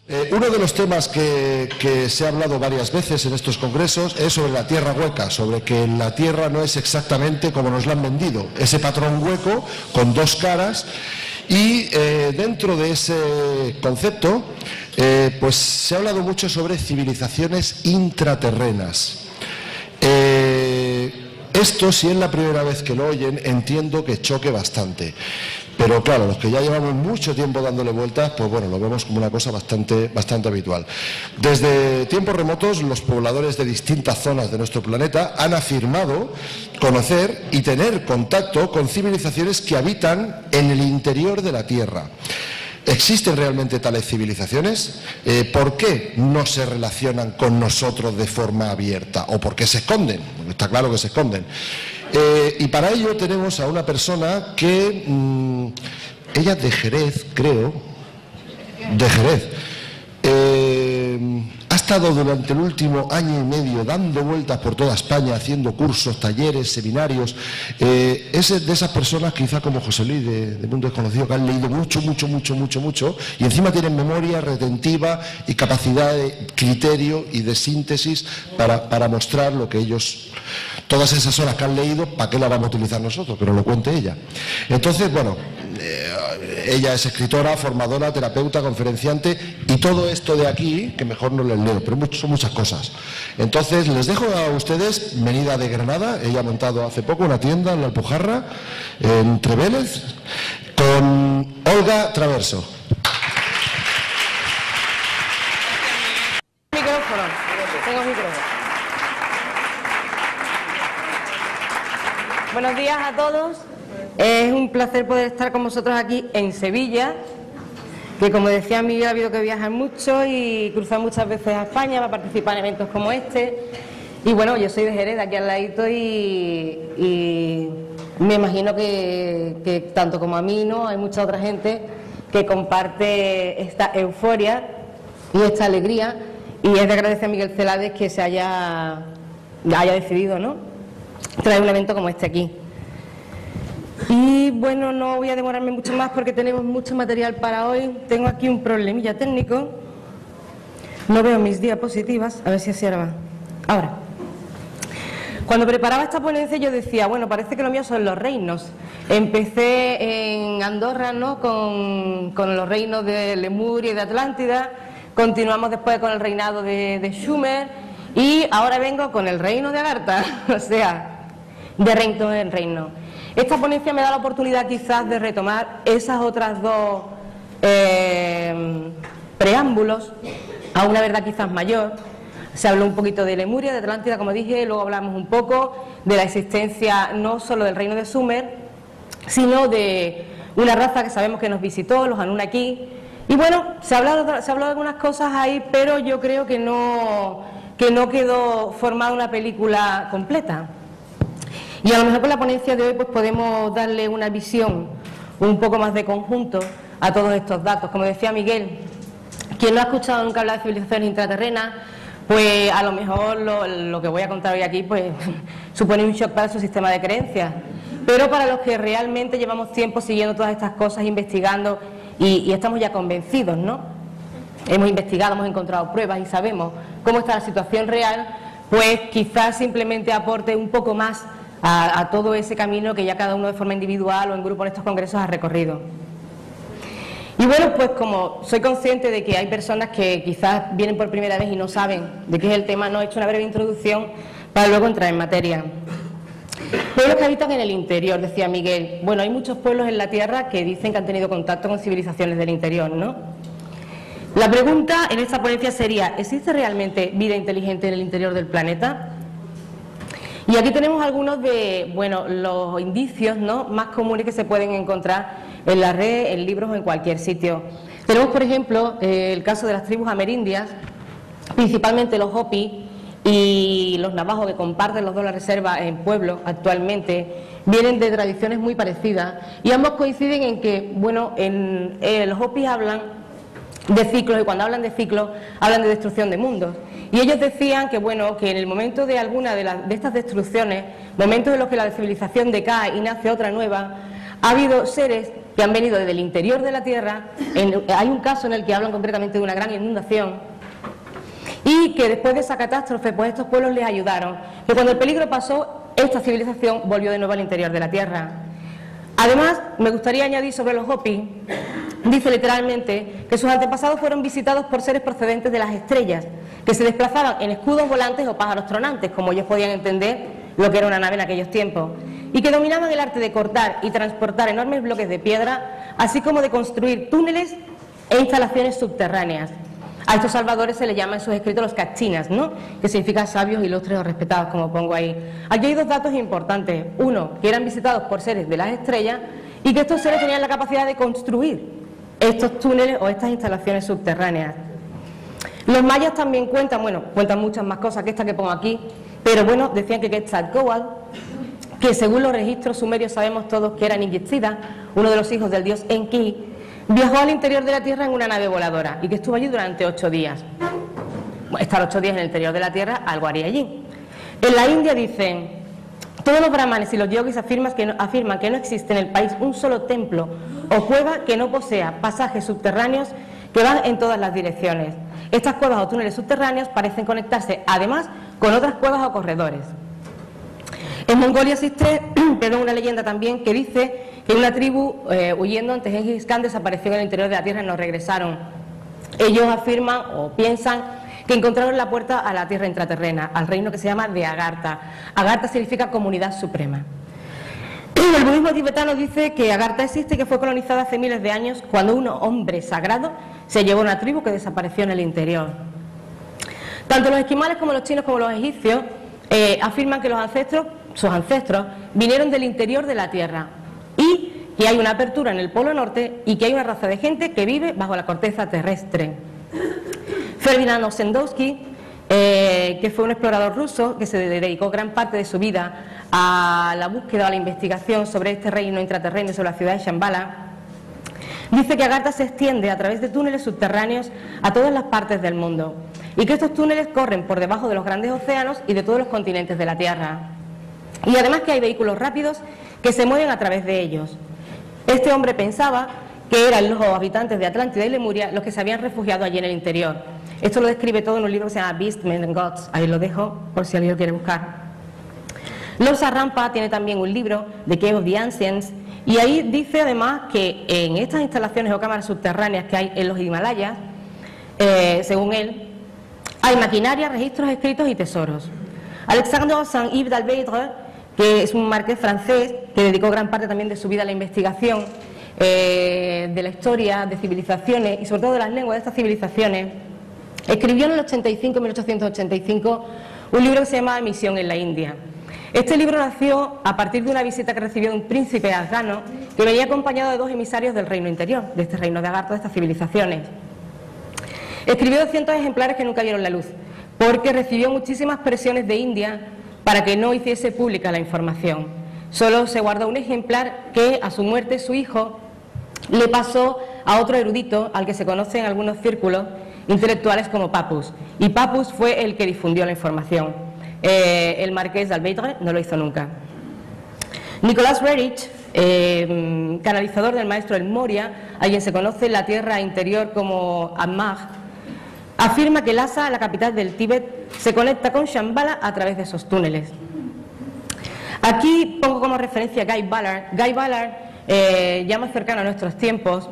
Uno de los temas que se ha hablado varias veces en estos congresos es sobre la tierra hueca, sobre que la tierra no es exactamente como nos la han vendido, ese patrón hueco con dos caras, y dentro de ese concepto pues se ha hablado mucho sobre civilizaciones intraterrenas. Esto, si es la primera vez que lo oyen, entiendo que choque bastante. Pero claro, los que ya llevamos mucho tiempo dándole vueltas, pues bueno, lo vemos como una cosa bastante habitual. Desde tiempos remotos, los pobladores de distintas zonas de nuestro planeta han afirmado conocer y tener contacto con civilizaciones que habitan en el interior de la Tierra. ¿Existen realmente tales civilizaciones? ¿Por qué no se relacionan con nosotros de forma abierta? ¿O por qué se esconden? Porque está claro que se esconden. Y para ello tenemos a una persona que, ella es de Jerez, creo, de Jerez. Ha estado durante el último año y medio dando vueltas por toda España, haciendo cursos, talleres, seminarios. Es de esas personas, quizá como José Luis de Mundo Desconocido, que han leído mucho, y encima tienen memoria retentiva y capacidad de criterio y de síntesis para mostrar lo que ellos... Todas esas horas que han leído, ¿para qué las vamos a utilizar nosotros? Que nos lo cuente ella. Entonces, bueno, ella es escritora, formadora, terapeuta, conferenciante y todo esto de aquí, que mejor no les leo, pero son muchas cosas. Entonces, les dejo a ustedes, venida de Granada, ella ha montado hace poco una tienda en la Alpujarra, en Trevélez, con Olga Traverso. Micrófono, tengo micrófono. Buenos días a todos. Es un placer poder estar con vosotros aquí en Sevilla, que como decía Miguel, ha habido que viajar mucho y cruzar muchas veces a España para participar en eventos como este. Y bueno, yo soy de Jerez, aquí al ladito, y me imagino que tanto como a mí, ¿no?, hay mucha otra gente que comparte esta euforia y esta alegría, y es de agradecer a Miguel Celades que se haya decidido, ¿no?, traer un evento como este aquí. Y bueno, no voy a demorarme mucho más porque tenemos mucho material para hoy. Tengo aquí un problemilla técnico. No veo mis diapositivas, a ver si así ahora va. Ahora, cuando preparaba esta ponencia yo decía, bueno, parece que lo mío son los reinos. Empecé en Andorra, ¿no?, con los reinos de Lemuria y de Atlántida. Continuamos después con el reinado de Sumer. Y ahora vengo con el reino de Agartha, o sea, de reino en reino. Esta ponencia me da la oportunidad quizás de retomar esas otras dos preámbulos a una verdad quizás mayor. Se habló un poquito de Lemuria, de Atlántida, como dije, luego hablamos un poco de la existencia no solo del reino de Sumer, sino de una raza que sabemos que nos visitó, los Anunnaki. Y bueno, se habló de algunas cosas ahí, pero yo creo que no quedó formada una película completa. Y a lo mejor con la ponencia de hoy pues podemos darle una visión un poco más de conjunto a todos estos datos. Como decía Miguel, quien no ha escuchado nunca hablar de civilizaciones intraterrenas, pues a lo mejor lo que voy a contar hoy aquí pues supone un shock para su sistema de creencias. Pero para los que realmente llevamos tiempo siguiendo todas estas cosas, investigando y estamos ya convencidos, ¿no? Hemos investigado, hemos encontrado pruebas y sabemos cómo está la situación real, pues quizás simplemente aporte un poco más a todo ese camino que ya cada uno de forma individual o en grupo en estos congresos ha recorrido. Y bueno, pues como soy consciente de que hay personas que quizás vienen por primera vez y no saben de qué es el tema, no he hecho una breve introducción para luego entrar en materia. Pueblos que habitan en el interior, decía Miguel. Bueno, hay muchos pueblos en la Tierra que dicen que han tenido contacto con civilizaciones del interior, ¿no? La pregunta en esta ponencia sería, ¿existe realmente vida inteligente en el interior del planeta? Y aquí tenemos algunos de, bueno, los indicios, ¿no?, más comunes que se pueden encontrar en la red, en libros o en cualquier sitio. Tenemos, por ejemplo, el caso de las tribus amerindias, principalmente los Hopi y los navajos, que comparten los dos la reserva en pueblos actualmente, vienen de tradiciones muy parecidas y ambos coinciden en que, bueno, los Hopis hablan de ciclos, y cuando hablan de ciclos hablan de destrucción de mundos. Y ellos decían que, bueno, que en el momento de alguna de estas destrucciones, momentos en los que la civilización decae y nace otra nueva, ha habido seres que han venido desde el interior de la Tierra. Hay un caso en el que hablan concretamente de una gran inundación y que después de esa catástrofe pues estos pueblos les ayudaron, que cuando el peligro pasó esta civilización volvió de nuevo al interior de la Tierra. Además, me gustaría añadir sobre los Hopi, dice literalmente que sus antepasados fueron visitados por seres procedentes de las estrellas, que se desplazaban en escudos volantes o pájaros tronantes, como ellos podían entender lo que era una nave en aquellos tiempos, y que dominaban el arte de cortar y transportar enormes bloques de piedra, así como de construir túneles e instalaciones subterráneas. A estos salvadores se les llama en sus escritos los cachinas, ¿no?, que significa sabios, ilustres o respetados, como pongo ahí. Aquí hay dos datos importantes. Uno, que eran visitados por seres de las estrellas y que estos seres tenían la capacidad de construir estos túneles o estas instalaciones subterráneas. Los mayas también cuentan muchas más cosas que esta que pongo aquí, pero bueno, decían que Quetzalcóatl, que según los registros sumerios sabemos todos que era Ningitzida, uno de los hijos del dios Enki, viajó al interior de la Tierra en una nave voladora y que estuvo allí durante 8 días. Estar 8 días en el interior de la Tierra, algo haría allí. En la India dicen: todos los brahmanes y los yogis afirman que no existe en el país un solo templo o cueva que no posea pasajes subterráneos que van en todas las direcciones. Estas cuevas o túneles subterráneos parecen conectarse además con otras cuevas o corredores. En Mongolia existe una leyenda también que dice que una tribu huyendo ante Gengis Khan desapareció en el interior de la Tierra y no regresaron. Ellos afirman o piensan que encontraron la puerta a la Tierra intraterrena, al reino que se llama de Agartha. Agartha significa comunidad suprema. El budismo tibetano dice que Agartha existe y que fue colonizada hace miles de años cuando un hombre sagrado se llevó a una tribu que desapareció en el interior. Tanto los esquimales como los chinos como los egipcios afirman que sus ancestros vinieron del interior de la Tierra y que hay una apertura en el Polo Norte y que hay una raza de gente que vive bajo la corteza terrestre. Ferdinand Ossendowski, que fue un explorador ruso que se dedicó gran parte de su vida a la búsqueda, a la investigación sobre este reino intraterreno y sobre la ciudad de Shambhala, dice que Agartha se extiende a través de túneles subterráneos a todas las partes del mundo y que estos túneles corren por debajo de los grandes océanos y de todos los continentes de la Tierra. Y además que hay vehículos rápidos que se mueven a través de ellos. Este hombre pensaba que eran los habitantes de Atlántida y Lemuria los que se habían refugiado allí en el interior. Esto lo describe todo en un libro que se llama Beasts, Men and Gods. Ahí lo dejo por si alguien lo quiere buscar. Lord Sarampa tiene también un libro, The Cave of the Ancients, y ahí dice además que en estas instalaciones o cámaras subterráneas que hay en los Himalayas, según él, hay maquinaria, registros escritos y tesoros. Alexandre Saint-Yves d'Albedre, que es un marqués francés que dedicó gran parte también de su vida a la investigación de la historia, de civilizaciones y sobre todo de las lenguas de estas civilizaciones, escribió en el 1885 un libro que se llama Misión en la India. Este libro nació a partir de una visita que recibió de un príncipe afgano que venía acompañado de 2 emisarios del reino interior, de este reino de Agartha, de estas civilizaciones. Escribió 200 ejemplares que nunca vieron la luz, porque recibió muchísimas presiones de India para que no hiciese pública la información. Solo se guardó un ejemplar que a su muerte su hijo le pasó a otro erudito al que se conoce en algunos círculos intelectuales como Papus, y Papus fue el que difundió la información. El marqués d'Albedre no lo hizo nunca. Nicholas Roerich, canalizador del maestro El Moria, a quien se conoce en la tierra interior como Amag, afirma que Lhasa, la capital del Tíbet, se conecta con Shambhala a través de esos túneles. Aquí pongo como referencia a Guy Ballard. Guy Ballard, ya más cercano a nuestros tiempos,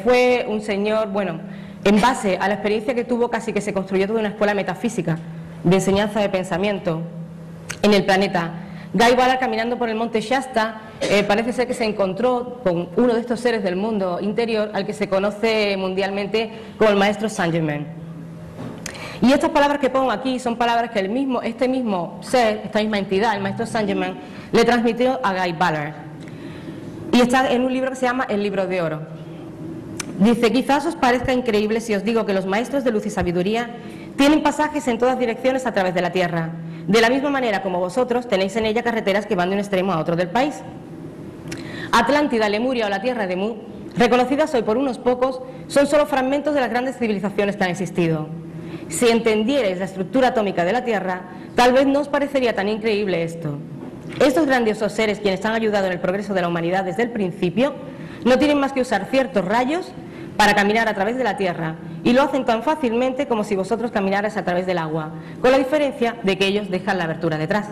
fue un señor, en base a la experiencia que tuvo, casi que se construyó toda una escuela metafísica de enseñanza de pensamiento en el planeta. Guy Ballard, caminando por el monte Shasta, parece ser que se encontró con uno de estos seres del mundo interior al que se conoce mundialmente como el maestro Saint-Germain. Y estas palabras que pongo aquí son palabras que este mismo ser, esta misma entidad, el maestro Saint-Germain, le transmitió a Guy Ballard. Y está en un libro que se llama El Libro de Oro. Dice: quizás os parezca increíble si os digo que los maestros de luz y sabiduría tienen pasajes en todas direcciones a través de la tierra, de la misma manera como vosotros tenéis en ella carreteras que van de un extremo a otro del país. Atlántida, Lemuria o la tierra de Mu, reconocidas hoy por unos pocos, son solo fragmentos de las grandes civilizaciones que han existido. Si entendierais la estructura atómica de la Tierra, tal vez no os parecería tan increíble esto. Estos grandiosos seres, quienes han ayudado en el progreso de la humanidad desde el principio, no tienen más que usar ciertos rayos para caminar a través de la tierra, y lo hacen tan fácilmente como si vosotros caminarais a través del agua, con la diferencia de que ellos dejan la abertura detrás.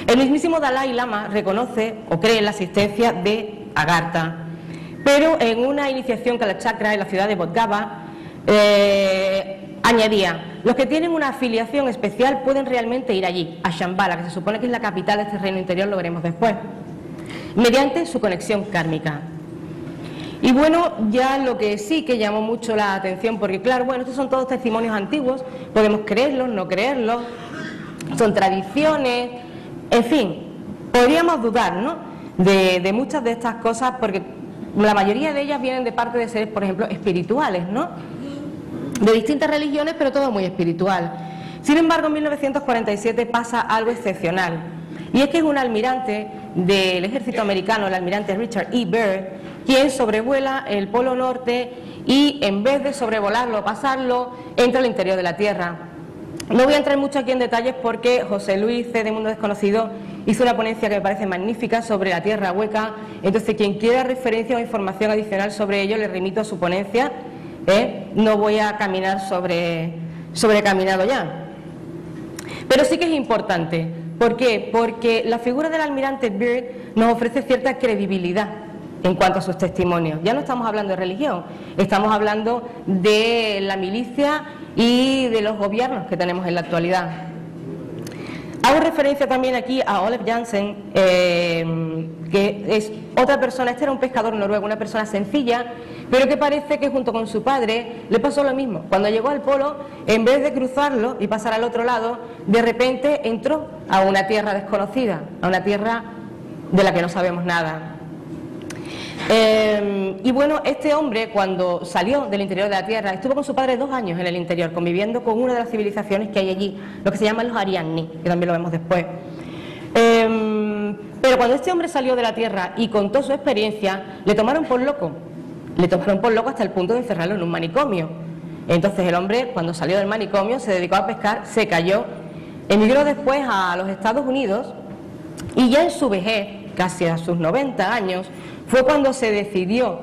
El mismísimo Dalai Lama reconoce o cree en la existencia de Agartha, pero en una iniciación Kalachakra en la ciudad de Bodh Gaya añadía: los que tienen una afiliación especial pueden realmente ir allí, a Shambhala, que se supone que es la capital de este reino interior, lo veremos después, mediante su conexión kármica. Y bueno, ya lo que sí que llamó mucho la atención, porque claro, bueno, estos son todos testimonios antiguos, podemos creerlos, no creerlos, son tradiciones, en fin, podríamos dudar, ¿no?, de muchas de estas cosas, porque la mayoría de ellas vienen de parte de seres, por ejemplo, espirituales, ¿no?, de distintas religiones, pero todo muy espiritual. Sin embargo, en 1947 pasa algo excepcional, y es que es un almirante del ejército americano, el almirante Richard E. Byrd, quien sobrevuela el Polo Norte y en vez de sobrevolarlo o pasarlo, entra al interior de la Tierra. No voy a entrar mucho aquí en detalles porque José Luis C. de Mundo Desconocido hizo una ponencia que me parece magnífica sobre la Tierra hueca, entonces quien quiera referencia o información adicional sobre ello le remito a su ponencia, no voy a caminar sobre caminado ya. Pero sí que es importante. ¿Por qué? Porque la figura del almirante Byrd nos ofrece cierta credibilidad en cuanto a sus testimonios. Ya no estamos hablando de religión, estamos hablando de la milicia y de los gobiernos que tenemos en la actualidad. Hago referencia también aquí a Olaf Jansen, que es otra persona. Este era un pescador noruego, una persona sencilla, pero que parece que junto con su padre le pasó lo mismo. Cuando llegó al polo, en vez de cruzarlo y pasar al otro lado, de repente entró a una tierra desconocida, a una tierra de la que no sabemos nada. Y bueno, este hombre, cuando salió del interior de la Tierra, estuvo con su padre 2 años en el interior, conviviendo con una de las civilizaciones que hay allí, lo que se llaman los Arianni, que también lo vemos después. Pero cuando este hombre salió de la Tierra y contó su experiencia, le tomaron por loco. Le tomaron por loco hasta el punto de encerrarlo en un manicomio. Entonces el hombre, cuando salió del manicomio, se dedicó a pescar, se cayó, emigró después a los Estados Unidos y ya en su vejez, casi a sus 90 años, fue cuando se decidió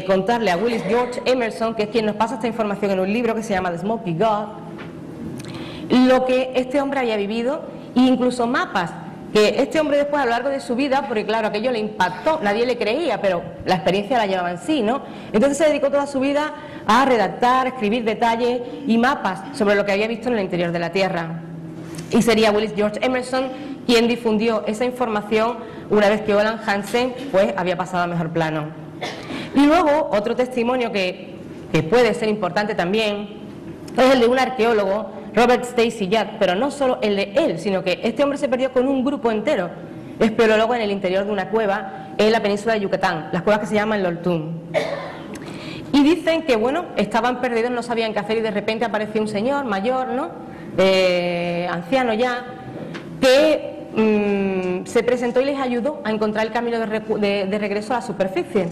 contarle a Willis George Emerson, que es quien nos pasa esta información en un libro que se llama The Smoky God, lo que este hombre había vivido, e incluso mapas que este hombre después a lo largo de su vida, porque claro, aquello le impactó, nadie le creía, pero la experiencia la llevaba en sí, ¿no? Entonces se dedicó toda su vida a redactar, escribir detalles y mapas sobre lo que había visto en el interior de la Tierra. Y sería Willis George Emerson quien difundió esa información una vez que Olaf Jansen pues había pasado a mejor plano. Y luego otro testimonio que puede ser importante también es el de un arqueólogo, Robert Stacy Judd, pero no solo el de él, sino que este hombre se perdió con un grupo entero de espeleólogos en el interior de una cueva en la península de Yucatán, las cuevas que se llaman Loltún. Y dicen que bueno, estaban perdidos, no sabían qué hacer y de repente apareció un señor mayor, ¿no?, anciano ya, que se presentó y les ayudó a encontrar el camino de regreso a la superficie.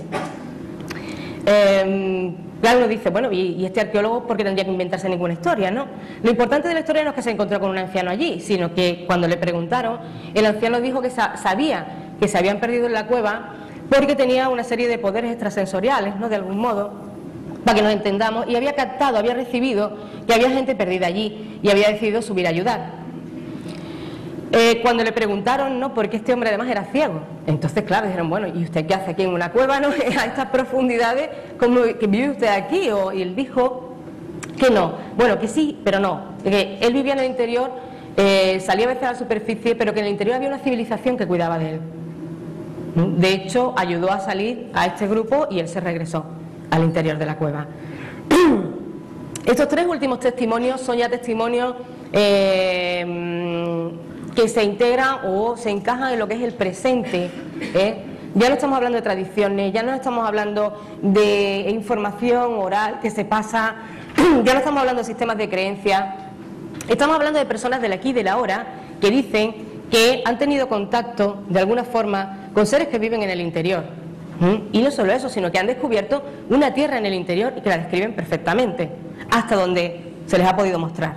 Claro, uno dice, bueno, ¿y este arqueólogo por qué tendría que inventarse ninguna historia, no? Lo importante de la historia no es que se encontró con un anciano allí, sino que cuando le preguntaron, el anciano dijo que sabía que se habían perdido en la cueva porque tenía una serie de poderes extrasensoriales, ¿no?, de algún modo, para que nos entendamos, y había captado, había recibido que había gente perdida allí y había decidido subir a ayudar. Cuando le preguntaron, ¿no?, porque este hombre además era ciego, entonces claro, dijeron, bueno, ¿y usted qué hace aquí en una cueva, no?, a estas profundidades, ¿cómo que vive usted aquí? Y él dijo que no, bueno, que sí, pero no, que él vivía en el interior, salía a veces a la superficie, pero que en el interior había una civilización que cuidaba de él. De hecho, ayudó a salir a este grupo y él se regresó al interior de la cueva. Estos 3 últimos testimonios son ya testimonios que se integran o se encajan en lo que es el presente, Ya no estamos hablando de tradiciones, ya no estamos hablando de información oral que se pasa, ya no estamos hablando de sistemas de creencias, estamos hablando de personas del aquí y del ahora que dicen que han tenido contacto de alguna forma con seres que viven en el interior. Y no solo eso, sino que han descubierto una tierra en el interior y que la describen perfectamente, hasta donde se les ha podido mostrar.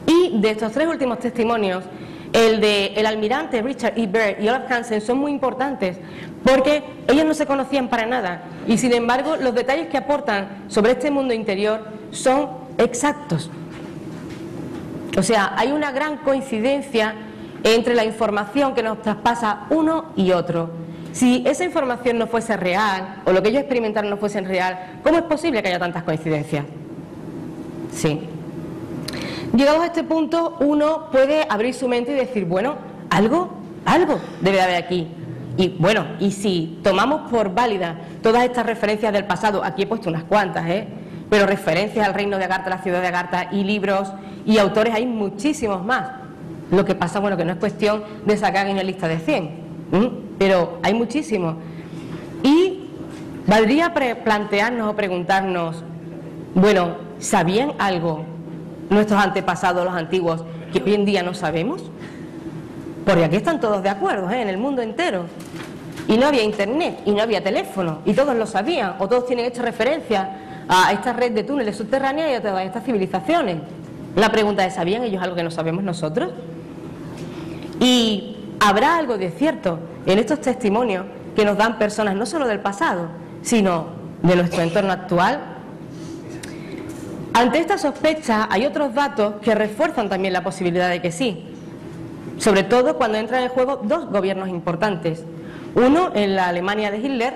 Y de estos 3 últimos testimonios, el de el almirante Richard E. Byrd y Olaf Jansen son muy importantes porque ellos no se conocían para nada y sin embargo los detalles que aportan sobre este mundo interior son exactos. O sea, hay una gran coincidencia entre la información que nos traspasa uno y otro. Si esa información no fuese real, o lo que ellos experimentaron no fuese real, ¿cómo es posible que haya tantas coincidencias? Sí. Llegados a este punto, uno puede abrir su mente y decir, bueno, algo debe de haber aquí. Y bueno, y si tomamos por válidas todas estas referencias del pasado, aquí he puesto unas cuantas, pero referencias al reino de Agartha, la ciudad de Agartha, y libros y autores hay muchísimos más. Lo que pasa, bueno, que no es cuestión de sacar una lista de 100, pero hay muchísimos. Y valdría plantearnos o preguntarnos, bueno, ¿sabían algo nuestros antepasados, los antiguos, que hoy en día no sabemos? Porque aquí están todos de acuerdo, en el mundo entero. Y no había internet, y no había teléfono, y todos lo sabían, o todos tienen hecha referencia a esta red de túneles subterráneos y a todas estas civilizaciones. La pregunta es, ¿sabían ellos algo que no sabemos nosotros? Y habrá algo de cierto en estos testimonios que nos dan personas no solo del pasado, sino de nuestro entorno actual. Ante esta sospecha hay otros datos que refuerzan también la posibilidad de que sí, sobre todo cuando entran en juego dos gobiernos importantes. Uno en la Alemania de Hitler,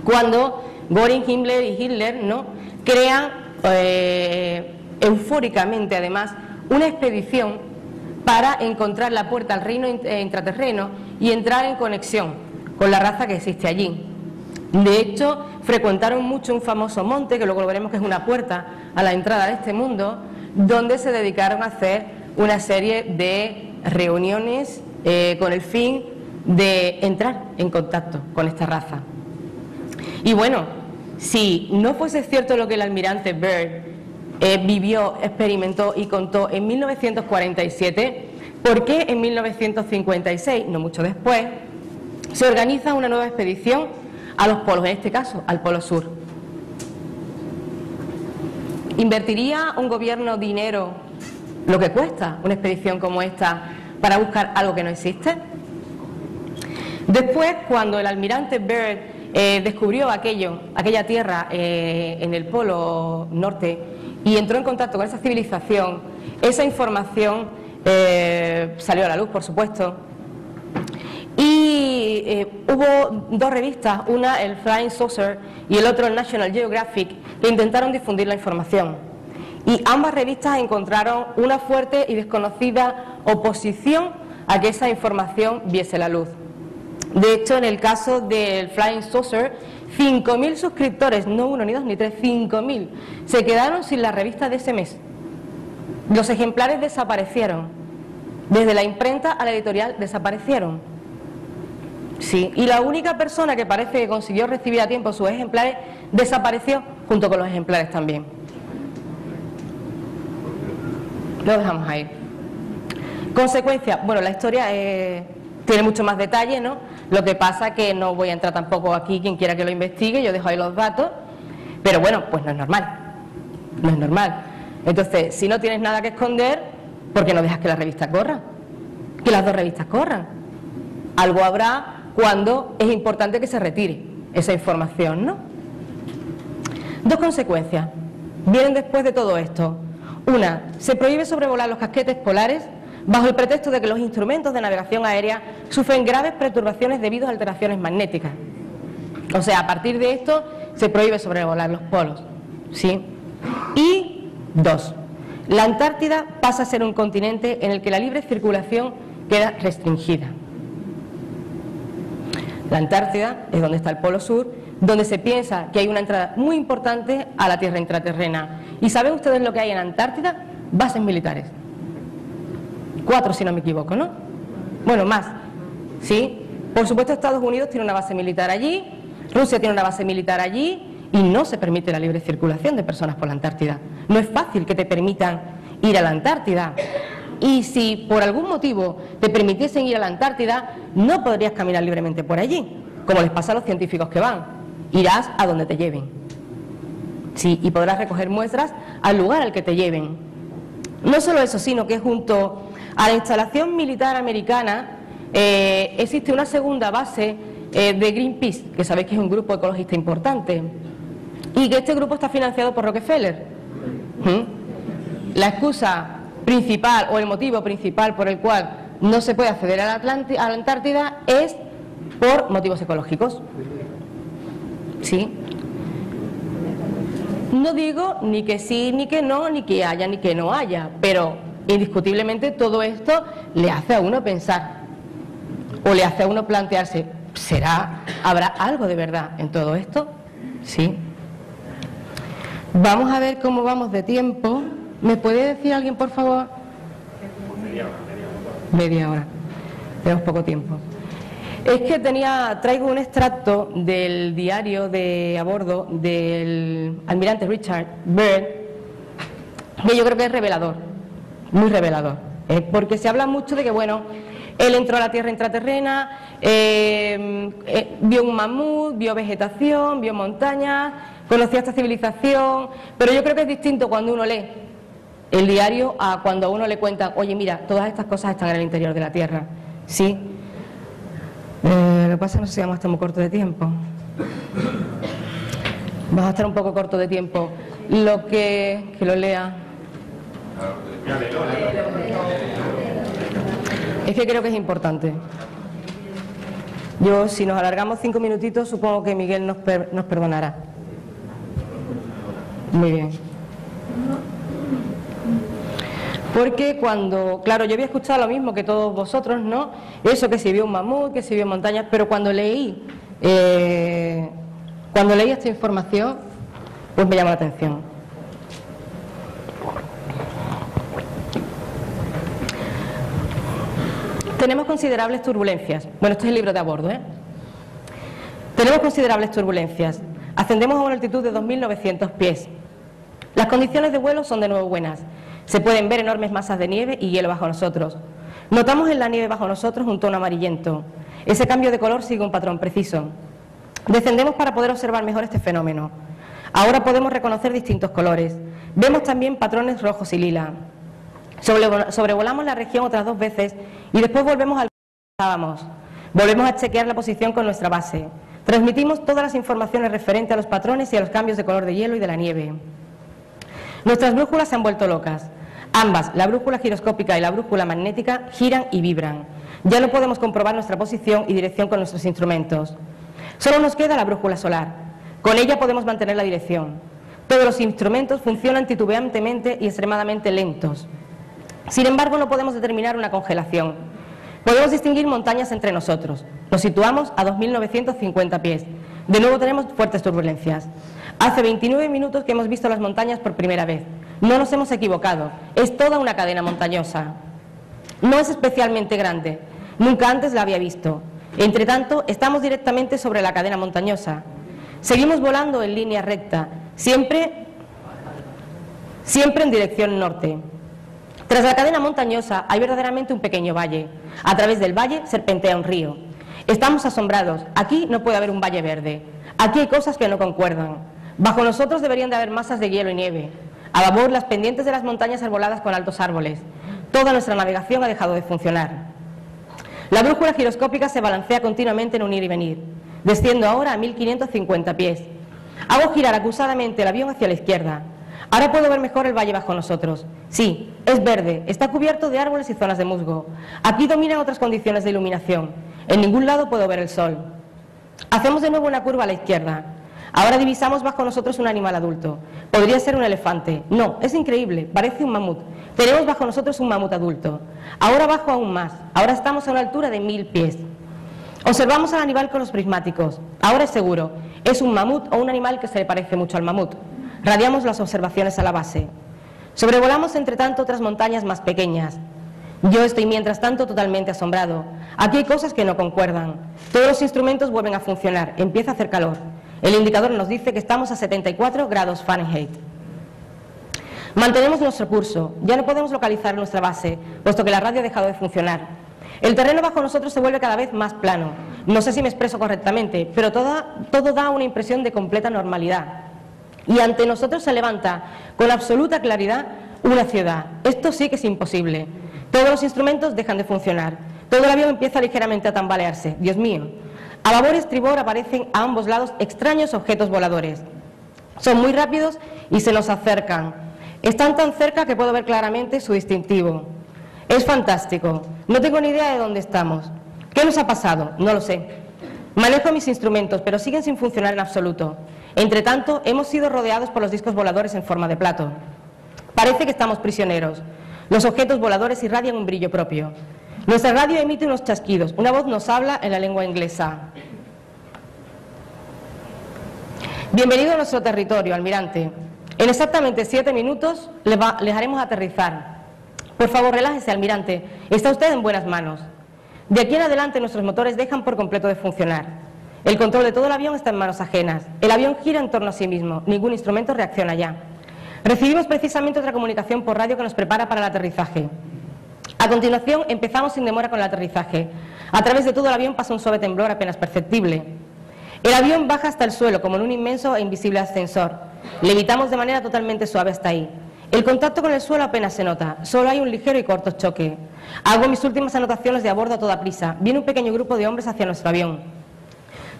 cuando Göring, Himmler y Hitler crean eufóricamente además una expedición para encontrar la puerta al reino intraterreno y entrar en conexión con la raza que existe allí. De hecho, frecuentaron mucho un famoso monte, que luego lo veremos que es una puerta a la entrada de este mundo, donde se dedicaron a hacer una serie de reuniones con el fin de entrar en contacto con esta raza. Y bueno, si no fuese cierto lo que el almirante Byrd vivió, experimentó y contó en 1947, ¿por qué en 1956, no mucho después, se organiza una nueva expedición a los polos, en este caso al Polo Sur? ¿Invertiría un gobierno dinero, lo que cuesta una expedición como esta, para buscar algo que no existe? Después, cuando el almirante Byrd descubrió aquella tierra en el Polo Norte y entró en contacto con esa civilización, esa información salió a la luz, por supuesto, y hubo dos revistas, una el Flying Saucer y el otro el National Geographic, que intentaron difundir la información, y ambas revistas encontraron una fuerte y desconocida oposición a que esa información viese la luz. De hecho, en el caso del Flying Saucer, 5.000 suscriptores, no uno, ni dos, ni tres, 5.000, se quedaron sin la revista de ese mes. Los ejemplares desaparecieron. Desde la imprenta a la editorial desaparecieron. Sí, y la única persona que parece que consiguió recibir a tiempo sus ejemplares desapareció junto con los ejemplares también. Lo dejamos ahí. Consecuencia, bueno, la historia tiene mucho más detalle, ¿no? Lo que pasa que no voy a entrar tampoco aquí, quien quiera que lo investigue, yo dejo ahí los datos, pero bueno, pues no es normal, no es normal. Entonces, si no tienes nada que esconder, ¿por qué no dejas que la revista corra? Que las dos revistas corran. Algo habrá cuando es importante que se retire esa información, ¿no? Dos consecuencias vienen después de todo esto. Una, se prohíbe sobrevolar los casquetes polares bajo el pretexto de que los instrumentos de navegación aérea sufren graves perturbaciones debido a alteraciones magnéticas. O sea, a partir de esto se prohíbe sobrevolar los polos, ¿sí? Y dos, la Antártida pasa a ser un continente en el que la libre circulación queda restringida. La Antártida es donde está el Polo Sur, donde se piensa que hay una entrada muy importante a la tierra intraterrena. ¿Y saben ustedes lo que hay en Antártida? Bases militares. 4, si no me equivoco, ¿no? Bueno, más, ¿sí? Por supuesto, Estados Unidos tiene una base militar allí, Rusia tiene una base militar allí, y no se permite la libre circulación de personas por la Antártida. No es fácil que te permitan ir a la Antártida. Y si por algún motivo te permitiesen ir a la Antártida, no podrías caminar libremente por allí, como les pasa a los científicos que van. Irás a donde te lleven. Sí, y podrás recoger muestras al lugar al que te lleven. No solo eso, sino que junto a la instalación militar americana existe una segunda base de Greenpeace, que sabéis que es un grupo ecologista importante, y que este grupo está financiado por Rockefeller. La excusa principal o el motivo principal por el cual no se puede acceder a la Antártida es por motivos ecológicos. ¿Sí? No digo ni que sí, ni que no, ni que haya, ni que no haya, pero indiscutiblemente todo esto le hace a uno pensar, o le hace a uno plantearse, ¿habrá algo de verdad en todo esto? Sí. Vamos a ver cómo vamos de tiempo. ¿Me puede decir alguien, por favor? Media hora. Tenemos poco tiempo. Es que traigo un extracto del diario de a bordo del almirante Richard Byrd, que yo creo que es revelador, muy revelador, porque se habla mucho de que, bueno, él entró a la tierra intraterrena, vio un mamut, vio vegetación, vio montañas, conocía esta civilización, pero yo creo que es distinto cuando uno lee el diario a cuando a uno le cuentan, oye, mira, todas estas cosas están en el interior de la tierra. Sí. Lo que pasa es que no sé si vamos a estar muy corto de tiempo. Vamos a estar un poco corto de tiempo. Que lo lea. Es que creo que es importante. Yo, si nos alargamos 5 minutitos, supongo que Miguel nos perdonará. Muy bien. Porque claro, yo había escuchado lo mismo que todos vosotros, ¿no? Eso, que si vio un mamut, que si vio montañas, pero cuando leí esta información, pues me llamó la atención. Tenemos considerables turbulencias. Bueno, este es el libro de a bordo, ¿eh? Tenemos considerables turbulencias. Ascendemos a una altitud de 2.900 pies. Las condiciones de vuelo son de nuevo buenas. Se pueden ver enormes masas de nieve y hielo bajo nosotros. Notamos en la nieve bajo nosotros un tono amarillento. Ese cambio de color sigue un patrón preciso. Descendemos para poder observar mejor este fenómeno. Ahora podemos reconocer distintos colores. Vemos también patrones rojos y lila. Sobrevolamos la región otras 2 veces y después volvemos al que estábamos. Volvemos a chequear la posición con nuestra base. Transmitimos todas las informaciones referentes a los patrones y a los cambios de color de hielo y de la nieve. Nuestras brújulas se han vuelto locas. Ambas, la brújula giroscópica y la brújula magnética, giran y vibran. Ya no podemos comprobar nuestra posición y dirección con nuestros instrumentos. Solo nos queda la brújula solar. Con ella podemos mantener la dirección. Todos los instrumentos funcionan titubeantemente y extremadamente lentos. Sin embargo, no podemos determinar una congelación. Podemos distinguir montañas entre nosotros. Nos situamos a 2.950 pies. De nuevo tenemos fuertes turbulencias. Hace 29 minutos que hemos visto las montañas por primera vez. No nos hemos equivocado. Es toda una cadena montañosa. No es especialmente grande. Nunca antes la había visto. Entre tanto, estamos directamente sobre la cadena montañosa. Seguimos volando en línea recta, siempre en dirección norte. Tras la cadena montañosa hay verdaderamente un pequeño valle. A través del valle serpentea un río. Estamos asombrados. Aquí no puede haber un valle verde. Aquí hay cosas que no concuerdan. Bajo nosotros deberían de haber masas de hielo y nieve. A babor, las pendientes de las montañas arboladas con altos árboles. Toda nuestra navegación ha dejado de funcionar. La brújula giroscópica se balancea continuamente en un ir y venir. Desciendo ahora a 1.550 pies. Hago girar acusadamente el avión hacia la izquierda. Ahora puedo ver mejor el valle bajo nosotros. Sí, es verde, está cubierto de árboles y zonas de musgo. Aquí dominan otras condiciones de iluminación. En ningún lado puedo ver el sol. Hacemos de nuevo una curva a la izquierda. Ahora divisamos bajo nosotros un animal adulto. Podría ser un elefante. No, es increíble, parece un mamut. Tenemos bajo nosotros un mamut adulto. Ahora bajo aún más. Ahora estamos a una altura de 1.000 pies. Observamos al animal con los prismáticos. Ahora es seguro. Es un mamut o un animal que se le parece mucho al mamut. Radiamos las observaciones a la base. Sobrevolamos entre tanto otras montañas más pequeñas. Yo estoy mientras tanto totalmente asombrado. Aquí hay cosas que no concuerdan. Todos los instrumentos vuelven a funcionar. Empieza a hacer calor. El indicador nos dice que estamos a 74 grados Fahrenheit. Mantenemos nuestro curso. Ya no podemos localizar nuestra base, puesto que la radio ha dejado de funcionar. El terreno bajo nosotros se vuelve cada vez más plano. No sé si me expreso correctamente, pero todo da una impresión de completa normalidad. Y ante nosotros se levanta con absoluta claridad una ciudad. Esto sí que es imposible. Todos los instrumentos dejan de funcionar. Todo el avión empieza ligeramente a tambalearse. Dios mío. A babor y estribor aparecen a ambos lados extraños objetos voladores. Son muy rápidos y se nos acercan. Están tan cerca que puedo ver claramente su distintivo. Es fantástico. No tengo ni idea de dónde estamos. ¿Qué nos ha pasado? No lo sé. Manejo mis instrumentos, pero siguen sin funcionar en absoluto. Entre tanto, hemos sido rodeados por los discos voladores en forma de plato. Parece que estamos prisioneros. Los objetos voladores irradian un brillo propio. Nuestra radio emite unos chasquidos. Una voz nos habla en la lengua inglesa. Bienvenido a nuestro territorio, almirante. En exactamente 7 minutos les haremos aterrizar. Por favor, relájese, almirante. Está usted en buenas manos. De aquí en adelante nuestros motores dejan por completo de funcionar. El control de todo el avión está en manos ajenas. El avión gira en torno a sí mismo. Ningún instrumento reacciona ya. Recibimos precisamente otra comunicación por radio que nos prepara para el aterrizaje. A continuación empezamos sin demora con el aterrizaje. A través de todo el avión pasa un suave temblor apenas perceptible. El avión baja hasta el suelo como en un inmenso e invisible ascensor. Levitamos de manera totalmente suave hasta ahí. El contacto con el suelo apenas se nota, solo hay un ligero y corto choque. Hago mis últimas anotaciones de a bordo a toda prisa. Viene un pequeño grupo de hombres hacia nuestro avión.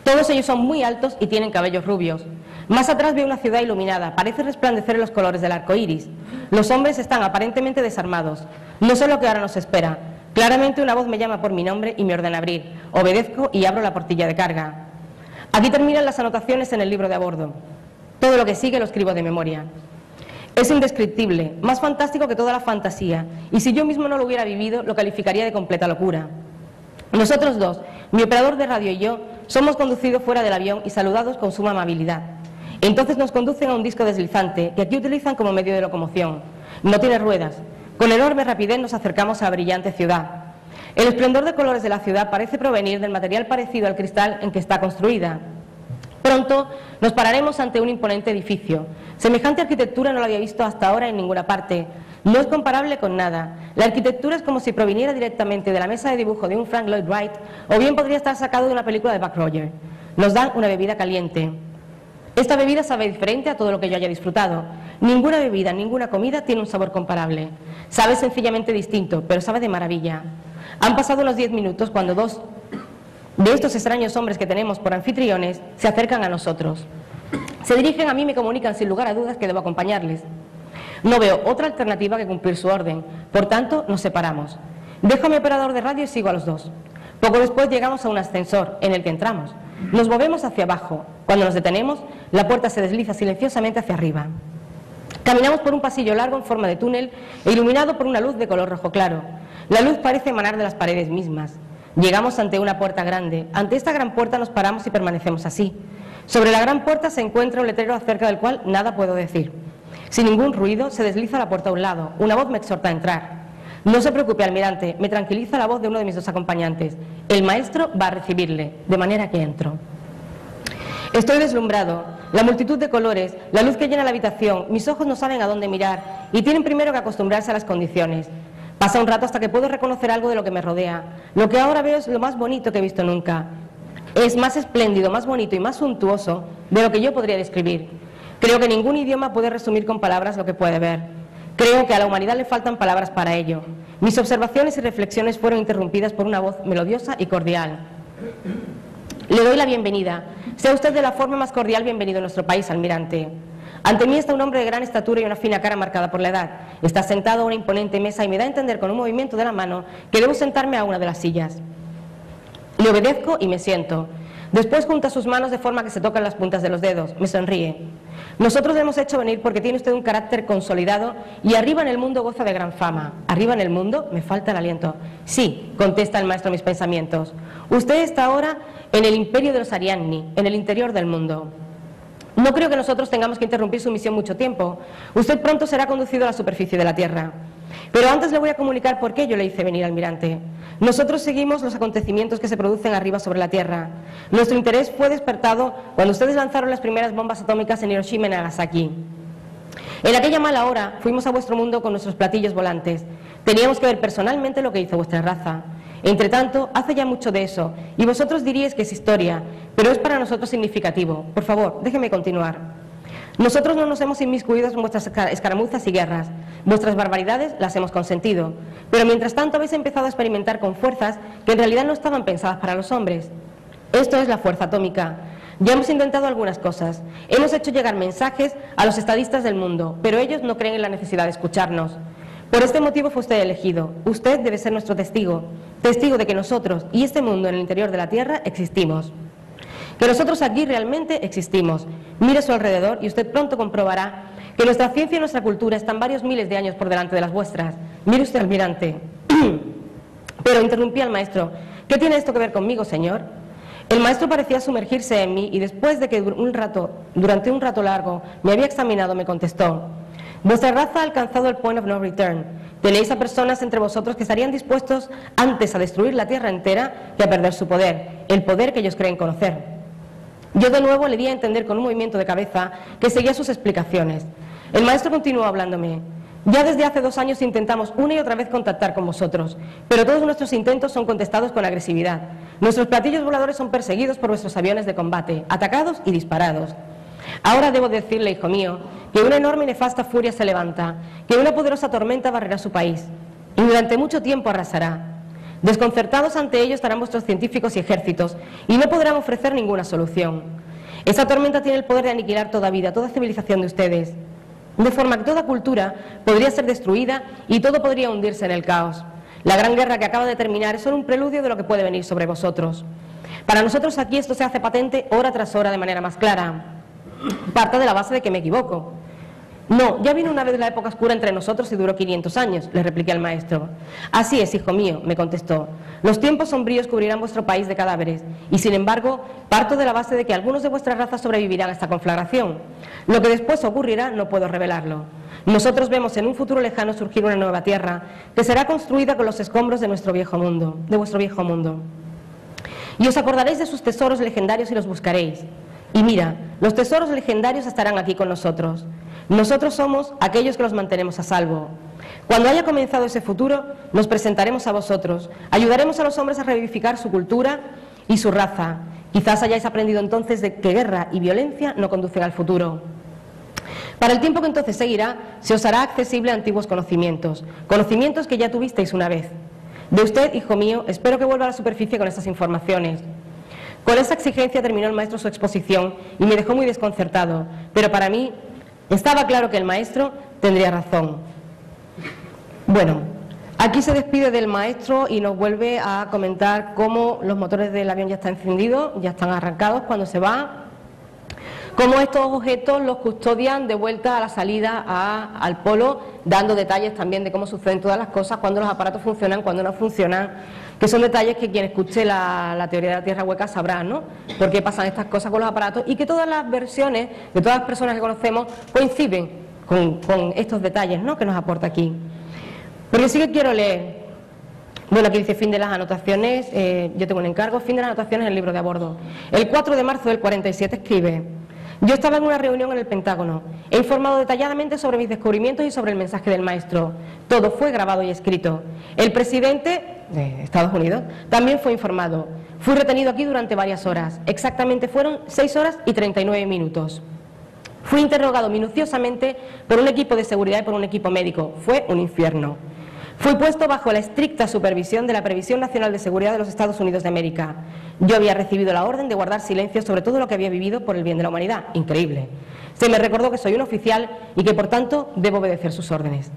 Todos ellos son muy altos y tienen cabellos rubios. Más atrás veo una ciudad iluminada, parece resplandecer en los colores del arco iris. Los hombres están aparentemente desarmados. No sé lo que ahora nos espera. Claramente una voz me llama por mi nombre y me ordena abrir. Obedezco y abro la portilla de carga. Aquí terminan las anotaciones en el libro de a bordo. Todo lo que sigue lo escribo de memoria. Es indescriptible, más fantástico que toda la fantasía, y si yo mismo no lo hubiera vivido, lo calificaría de completa locura. Nosotros dos, mi operador de radio y yo, somos conducidos fuera del avión y saludados con suma amabilidad. Entonces nos conducen a un disco deslizante, que aquí utilizan como medio de locomoción. No tiene ruedas. Con enorme rapidez nos acercamos a la brillante ciudad. El esplendor de colores de la ciudad parece provenir del material parecido al cristal en que está construida. Pronto nos pararemos ante un imponente edificio. Semejante arquitectura no la había visto hasta ahora en ninguna parte. No es comparable con nada. La arquitectura es como si proviniera directamente de la mesa de dibujo de un Frank Lloyd Wright, o bien podría estar sacado de una película de Buck Rogers. Nos dan una bebida caliente. Esta bebida sabe diferente a todo lo que yo haya disfrutado. Ninguna bebida, ninguna comida tiene un sabor comparable. Sabe sencillamente distinto, pero sabe de maravilla. Han pasado unos 10 minutos cuando dos de estos extraños hombres que tenemos por anfitriones se acercan a nosotros. Se dirigen a mí y me comunican sin lugar a dudas que debo acompañarles. No veo otra alternativa que cumplir su orden, por tanto nos separamos. Dejo a mi operador de radio y sigo a los dos. Poco después llegamos a un ascensor en el que entramos. Nos movemos hacia abajo. Cuando nos detenemos, la puerta se desliza silenciosamente hacia arriba. Caminamos por un pasillo largo en forma de túnel e iluminado por una luz de color rojo claro. La luz parece emanar de las paredes mismas. Llegamos ante una puerta grande. Ante esta gran puerta nos paramos y permanecemos así. Sobre la gran puerta se encuentra un letrero acerca del cual nada puedo decir. Sin ningún ruido se desliza la puerta a un lado. Una voz me exhorta a entrar. No se preocupe, almirante, me tranquiliza la voz de uno de mis dos acompañantes. El maestro va a recibirle, de manera que entro. Estoy deslumbrado. La multitud de colores, la luz que llena la habitación, mis ojos no saben a dónde mirar y tienen primero que acostumbrarse a las condiciones. Pasa un rato hasta que puedo reconocer algo de lo que me rodea. Lo que ahora veo es lo más bonito que he visto nunca. Es más espléndido, más bonito y más suntuoso de lo que yo podría describir. Creo que ningún idioma puede resumir con palabras lo que puede ver. Creo que a la humanidad le faltan palabras para ello. Mis observaciones y reflexiones fueron interrumpidas por una voz melodiosa y cordial. Le doy la bienvenida. Sea usted de la forma más cordial bienvenido a nuestro país, almirante. Ante mí está un hombre de gran estatura y una fina cara marcada por la edad. Está sentado a una imponente mesa y me da a entender con un movimiento de la mano que debo sentarme a una de las sillas. Le obedezco y me siento. Después junta sus manos de forma que se tocan las puntas de los dedos. Me sonríe. Nosotros le hemos hecho venir porque tiene usted un carácter consolidado y arriba en el mundo goza de gran fama. ¿Arriba en el mundo? Me falta el aliento. Sí, contesta el maestro mis pensamientos. Usted está ahora en el imperio de los Ariadni, en el interior del mundo. No creo que nosotros tengamos que interrumpir su misión mucho tiempo. Usted pronto será conducido a la superficie de la Tierra. Pero antes le voy a comunicar por qué yo le hice venir, almirante. Nosotros seguimos los acontecimientos que se producen arriba sobre la Tierra. Nuestro interés fue despertado cuando ustedes lanzaron las primeras bombas atómicas en Hiroshima y Nagasaki. En aquella mala hora fuimos a vuestro mundo con nuestros platillos volantes. Teníamos que ver personalmente lo que hizo vuestra raza. Entre tanto, hace ya mucho de eso, y vosotros diríais que es historia, pero es para nosotros significativo. Por favor, déjeme continuar. Nosotros no nos hemos inmiscuido en vuestras escaramuzas y guerras. Vuestras barbaridades las hemos consentido. Pero mientras tanto habéis empezado a experimentar con fuerzas que en realidad no estaban pensadas para los hombres. Esto es la fuerza atómica. Ya hemos intentado algunas cosas. Hemos hecho llegar mensajes a los estadistas del mundo, pero ellos no creen en la necesidad de escucharnos. Por este motivo fue usted elegido. Usted debe ser nuestro testigo, testigo de que nosotros y este mundo en el interior de la Tierra existimos. Que nosotros aquí realmente existimos. Mire a su alrededor y usted pronto comprobará que nuestra ciencia y nuestra cultura están varios miles de años por delante de las vuestras. Mire usted, almirante. Pero interrumpí al maestro. ¿Qué tiene esto que ver conmigo, señor? El maestro parecía sumergirse en mí y después de que durante un rato largo me había examinado, me contestó: vuestra raza ha alcanzado el point of no return. Tenéis a personas entre vosotros que estarían dispuestos antes a destruir la tierra entera que a perder su poder, el poder que ellos creen conocer. Yo de nuevo le di a entender con un movimiento de cabeza que seguía sus explicaciones. El maestro continuó hablándome. Ya desde hace 2 años intentamos una y otra vez contactar con vosotros, pero todos nuestros intentos son contestados con agresividad. Nuestros platillos voladores son perseguidos por vuestros aviones de combate, atacados y disparados. Ahora debo decirle, hijo mío, que una enorme y nefasta furia se levanta, que una poderosa tormenta barrerá su país, y durante mucho tiempo arrasará. Desconcertados ante ello estarán vuestros científicos y ejércitos, y no podrán ofrecer ninguna solución. Esa tormenta tiene el poder de aniquilar toda vida, toda civilización de ustedes, de forma que toda cultura podría ser destruida y todo podría hundirse en el caos. La gran guerra que acaba de terminar es solo un preludio de lo que puede venir sobre vosotros. Para nosotros aquí esto se hace patente hora tras hora de manera más clara. Parto de la base de que me equivoco. No, ya vino una vez la época oscura entre nosotros y duró 500 años, le repliqué al maestro. Así es, hijo mío, me contestó. Los tiempos sombríos cubrirán vuestro país de cadáveres y, sin embargo, parto de la base de que algunos de vuestra raza sobrevivirán a esta conflagración. Lo que después ocurrirá no puedo revelarlo. Nosotros vemos en un futuro lejano surgir una nueva tierra que será construida con los escombros de nuestro viejo mundo, de vuestro viejo mundo. Y os acordaréis de sus tesoros legendarios y los buscaréis. Y mira, los tesoros legendarios estarán aquí con nosotros. Nosotros somos aquellos que los mantenemos a salvo. Cuando haya comenzado ese futuro, nos presentaremos a vosotros, ayudaremos a los hombres a revivificar su cultura y su raza. Quizás hayáis aprendido entonces de que guerra y violencia no conducen al futuro. Para el tiempo que entonces seguirá, se os hará accesible antiguos conocimientos, conocimientos que ya tuvisteis una vez. De usted, hijo mío, espero que vuelva a la superficie con estas informaciones. Con esa exigencia terminó el maestro su exposición y me dejó muy desconcertado, pero para mí estaba claro que el maestro tendría razón. Bueno, aquí se despide del maestro y nos vuelve a comentar cómo los motores del avión ya están encendidos, ya están arrancados cuando se va, cómo estos objetos los custodian de vuelta a la salida al polo, dando detalles también de cómo suceden todas las cosas, cuando los aparatos funcionan, cuando no funcionan, que son detalles que quien escuche la teoría de la Tierra hueca sabrá, ¿no?, por qué pasan estas cosas con los aparatos y que todas las versiones de todas las personas que conocemos coinciden con estos detalles, ¿no?, que nos aporta aquí. Porque sí que quiero leer, bueno, aquí dice fin de las anotaciones, yo tengo un encargo, fin de las anotaciones en el libro de a bordo. El 4 de marzo del 47 escribe: yo estaba en una reunión en el Pentágono, he informado detalladamente sobre mis descubrimientos y sobre el mensaje del maestro. Todo fue grabado y escrito. El presidente de Estados Unidos también fue informado. Fui retenido aquí durante varias horas, exactamente fueron 6 horas y 39 minutos. Fui interrogado minuciosamente por un equipo de seguridad y por un equipo médico. Fue un infierno. Fui puesto bajo la estricta supervisión de la Previsión Nacional de Seguridad de los Estados Unidos de América. Yo había recibido la orden de guardar silencio sobre todo lo que había vivido por el bien de la humanidad. Increíble. Se me recordó que soy un oficial y que por tanto debo obedecer sus órdenes.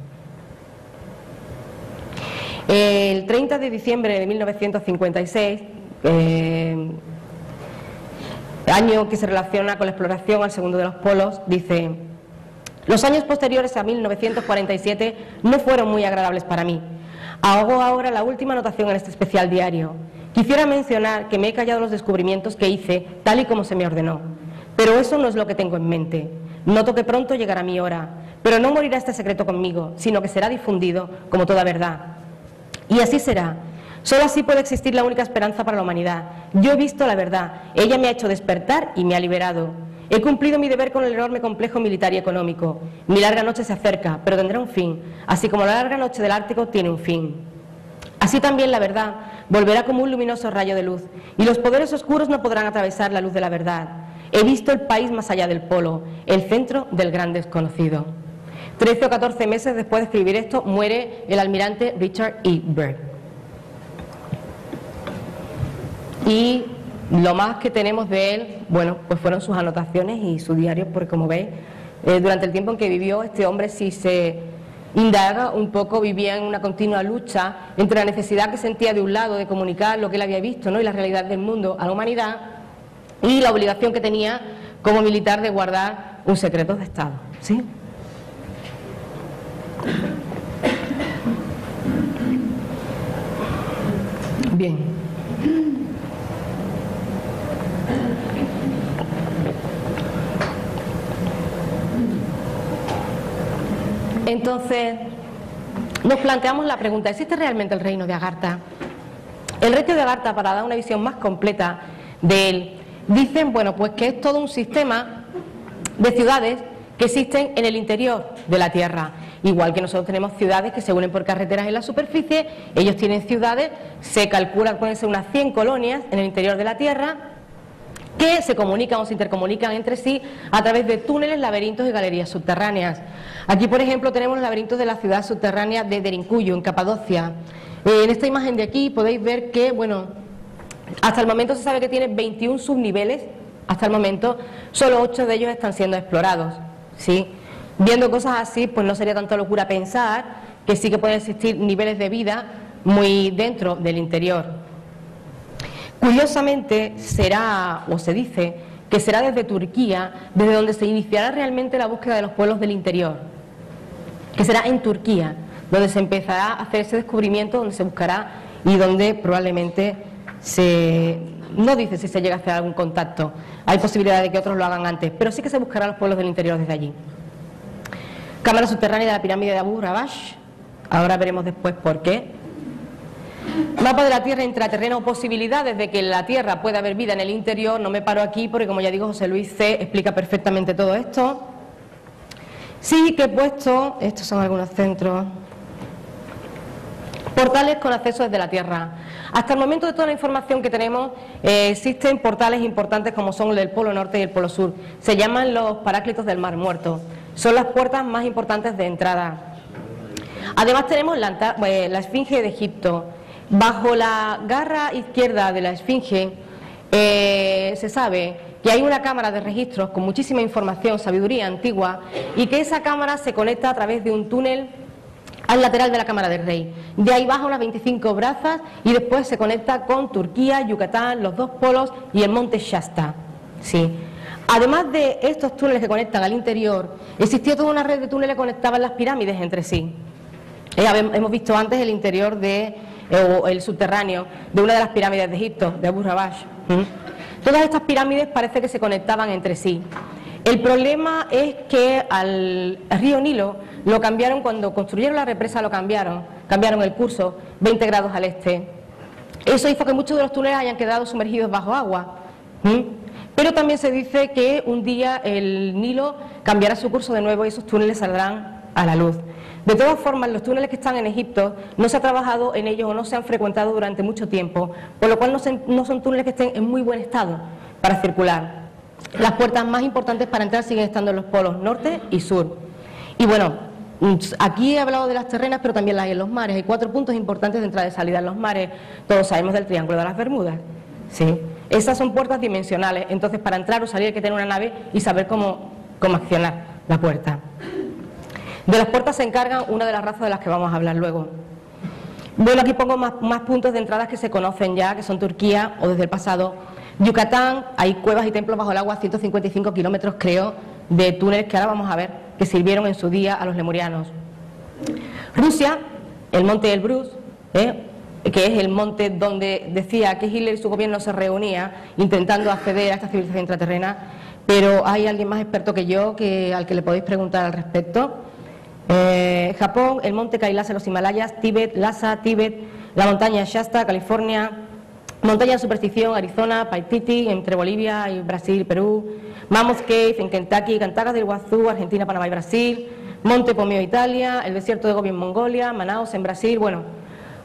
El 30 de diciembre de 1956, año que se relaciona con la exploración al segundo de los polos, dice: los años posteriores a 1947 no fueron muy agradables para mí. Hago ahora la última anotación en este especial diario. Quisiera mencionar que me he callado los descubrimientos que hice tal y como se me ordenó, pero eso no es lo que tengo en mente. Noto que pronto llegará mi hora, pero no morirá este secreto conmigo, sino que será difundido como toda verdad. Y así será. Solo así puede existir la única esperanza para la humanidad. Yo he visto la verdad, ella me ha hecho despertar y me ha liberado. He cumplido mi deber con el enorme complejo militar y económico. Mi larga noche se acerca, pero tendrá un fin, así como la larga noche del Ártico tiene un fin. Así también la verdad volverá como un luminoso rayo de luz, y los poderes oscuros no podrán atravesar la luz de la verdad. He visto el país más allá del polo, el centro del gran desconocido. 13 o 14 meses después de escribir esto, muere el almirante Richard E. Byrd. Y Lo más que tenemos de él, bueno, pues fueron sus anotaciones y su diario, porque como veis, durante el tiempo en que vivió, este hombre, si se indaga un poco, vivía en una continua lucha entre la necesidad que sentía de un lado de comunicar lo que él había visto, ¿no?, y la realidad del mundo a la humanidad, y la obligación que tenía como militar de guardar un secreto de Estado, ¿sí? Bien. Entonces, nos planteamos la pregunta: ¿existe realmente el reino de Agartha? El reino de Agartha, para dar una visión más completa de él, dicen, bueno, pues que es todo un sistema de ciudades que existen en el interior de la Tierra. Igual que nosotros tenemos ciudades que se unen por carreteras en la superficie, ellos tienen ciudades, se calcula, pueden ser unas 100 colonias en el interior de la Tierra, que se comunican o se intercomunican entre sí a través de túneles, laberintos y galerías subterráneas. Aquí, por ejemplo, tenemos los laberintos de la ciudad subterránea de Derinkuyu, en Capadocia. En esta imagen de aquí podéis ver que, bueno, hasta el momento se sabe que tiene 21 subniveles, hasta el momento, solo 8 de ellos están siendo explorados, ¿sí? Viendo cosas así, pues no sería tanta locura pensar que sí que pueden existir niveles de vida muy dentro del interior. Curiosamente, será, o se dice, que será desde Turquía, desde donde se iniciará realmente la búsqueda de los pueblos del interior. Que será en Turquía, donde se empezará a hacer ese descubrimiento, donde se buscará y donde probablemente no dice si se llega a hacer algún contacto. Hay posibilidad de que otros lo hagan antes, pero sí que se buscará los pueblos del interior desde allí. Cámara subterránea de la pirámide de Abu Rabash, ahora veremos después por qué. Mapa de la Tierra intraterrena o posibilidades de que en la Tierra pueda haber vida en el interior. No me paro aquí porque, como ya digo, José Luis C. explica perfectamente todo esto. Sí que he puesto, estos son algunos centros, portales con acceso desde la Tierra. Hasta el momento de toda la información que tenemos, existen portales importantes como son el del Polo Norte y el Polo Sur. Se llaman los Paráclitos del Mar Muerto. Son las puertas más importantes de entrada. Además tenemos la Esfinge de Egipto. Bajo la garra izquierda de la Esfinge se sabe que hay una cámara de registros con muchísima información, sabiduría antigua, y que esa cámara se conecta a través de un túnel al lateral de la Cámara del Rey. De ahí baja unas 25 brazas y después se conecta con Turquía, Yucatán, los dos polos y el monte Shasta. Sí. Además de estos túneles que conectan al interior, existía toda una red de túneles que conectaban las pirámides entre sí. Hemos visto antes el interior o el subterráneo de una de las pirámides de Egipto, de Abu Rabash. Todas estas pirámides parece que se conectaban entre sí. El problema es que al río Nilo lo cambiaron cuando construyeron la represa, cambiaron el curso 20 grados al este. Eso hizo que muchos de los túneles hayan quedado sumergidos bajo agua. Pero también se dice que un día el Nilo cambiará su curso de nuevo y esos túneles saldrán a la luz. De todas formas, los túneles que están en Egipto no se ha trabajado en ellos o no se han frecuentado durante mucho tiempo, por lo cual no son túneles que estén en muy buen estado para circular. Las puertas más importantes para entrar siguen estando en los polos norte y sur. Y bueno, aquí he hablado de las terrenas, pero también las hay en los mares. Hay 4 puntos importantes de entrada y salida en los mares. Todos sabemos del Triángulo de las Bermudas, ¿sí? Esas son puertas dimensionales, entonces para entrar o salir hay que tener una nave y saber cómo accionar la puerta. De las puertas se encargan una de las razas de las que vamos a hablar luego. Bueno, aquí pongo más puntos de entradas que se conocen ya, que son Turquía o desde el pasado. Yucatán, hay cuevas y templos bajo el agua, 155 kilómetros creo, de túneles que ahora vamos a ver, que sirvieron en su día a los lemurianos. Rusia, el monte Elbrus, que es el monte donde decía que Hitler y su gobierno se reunía intentando acceder a esta civilización intraterrena, pero hay alguien más experto que yo al que le podéis preguntar al respecto. Japón, el monte Kailash en los Himalayas, Tíbet, Lhasa, Tíbet, la montaña Shasta, California, montaña de Superstición, Arizona, Paititi, entre Bolivia y Brasil, Perú, Mammoth Cave en Kentucky, Cantagas del Iguazú, Argentina, Panamá y Brasil, Monte Pomeo, Italia, el desierto de Gobi en Mongolia, Manaus en Brasil. Bueno,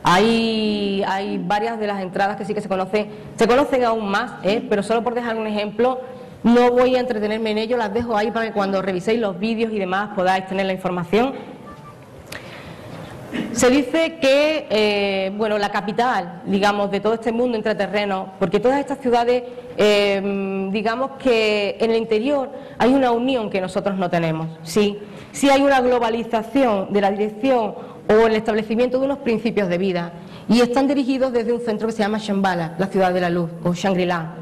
hay varias de las entradas que sí que se conocen aún más, pero solo por dejar un ejemplo. No voy a entretenerme en ello, las dejo ahí para que cuando reviséis los vídeos y demás podáis tener la información. Se dice que, bueno, la capital, digamos, de todo este mundo intraterreno, porque todas estas ciudades, digamos que en el interior hay una unión que nosotros no tenemos, sí hay una globalización de la dirección o el establecimiento de unos principios de vida, y están dirigidos desde un centro que se llama Shambhala, la ciudad de la luz, o Shangri-La.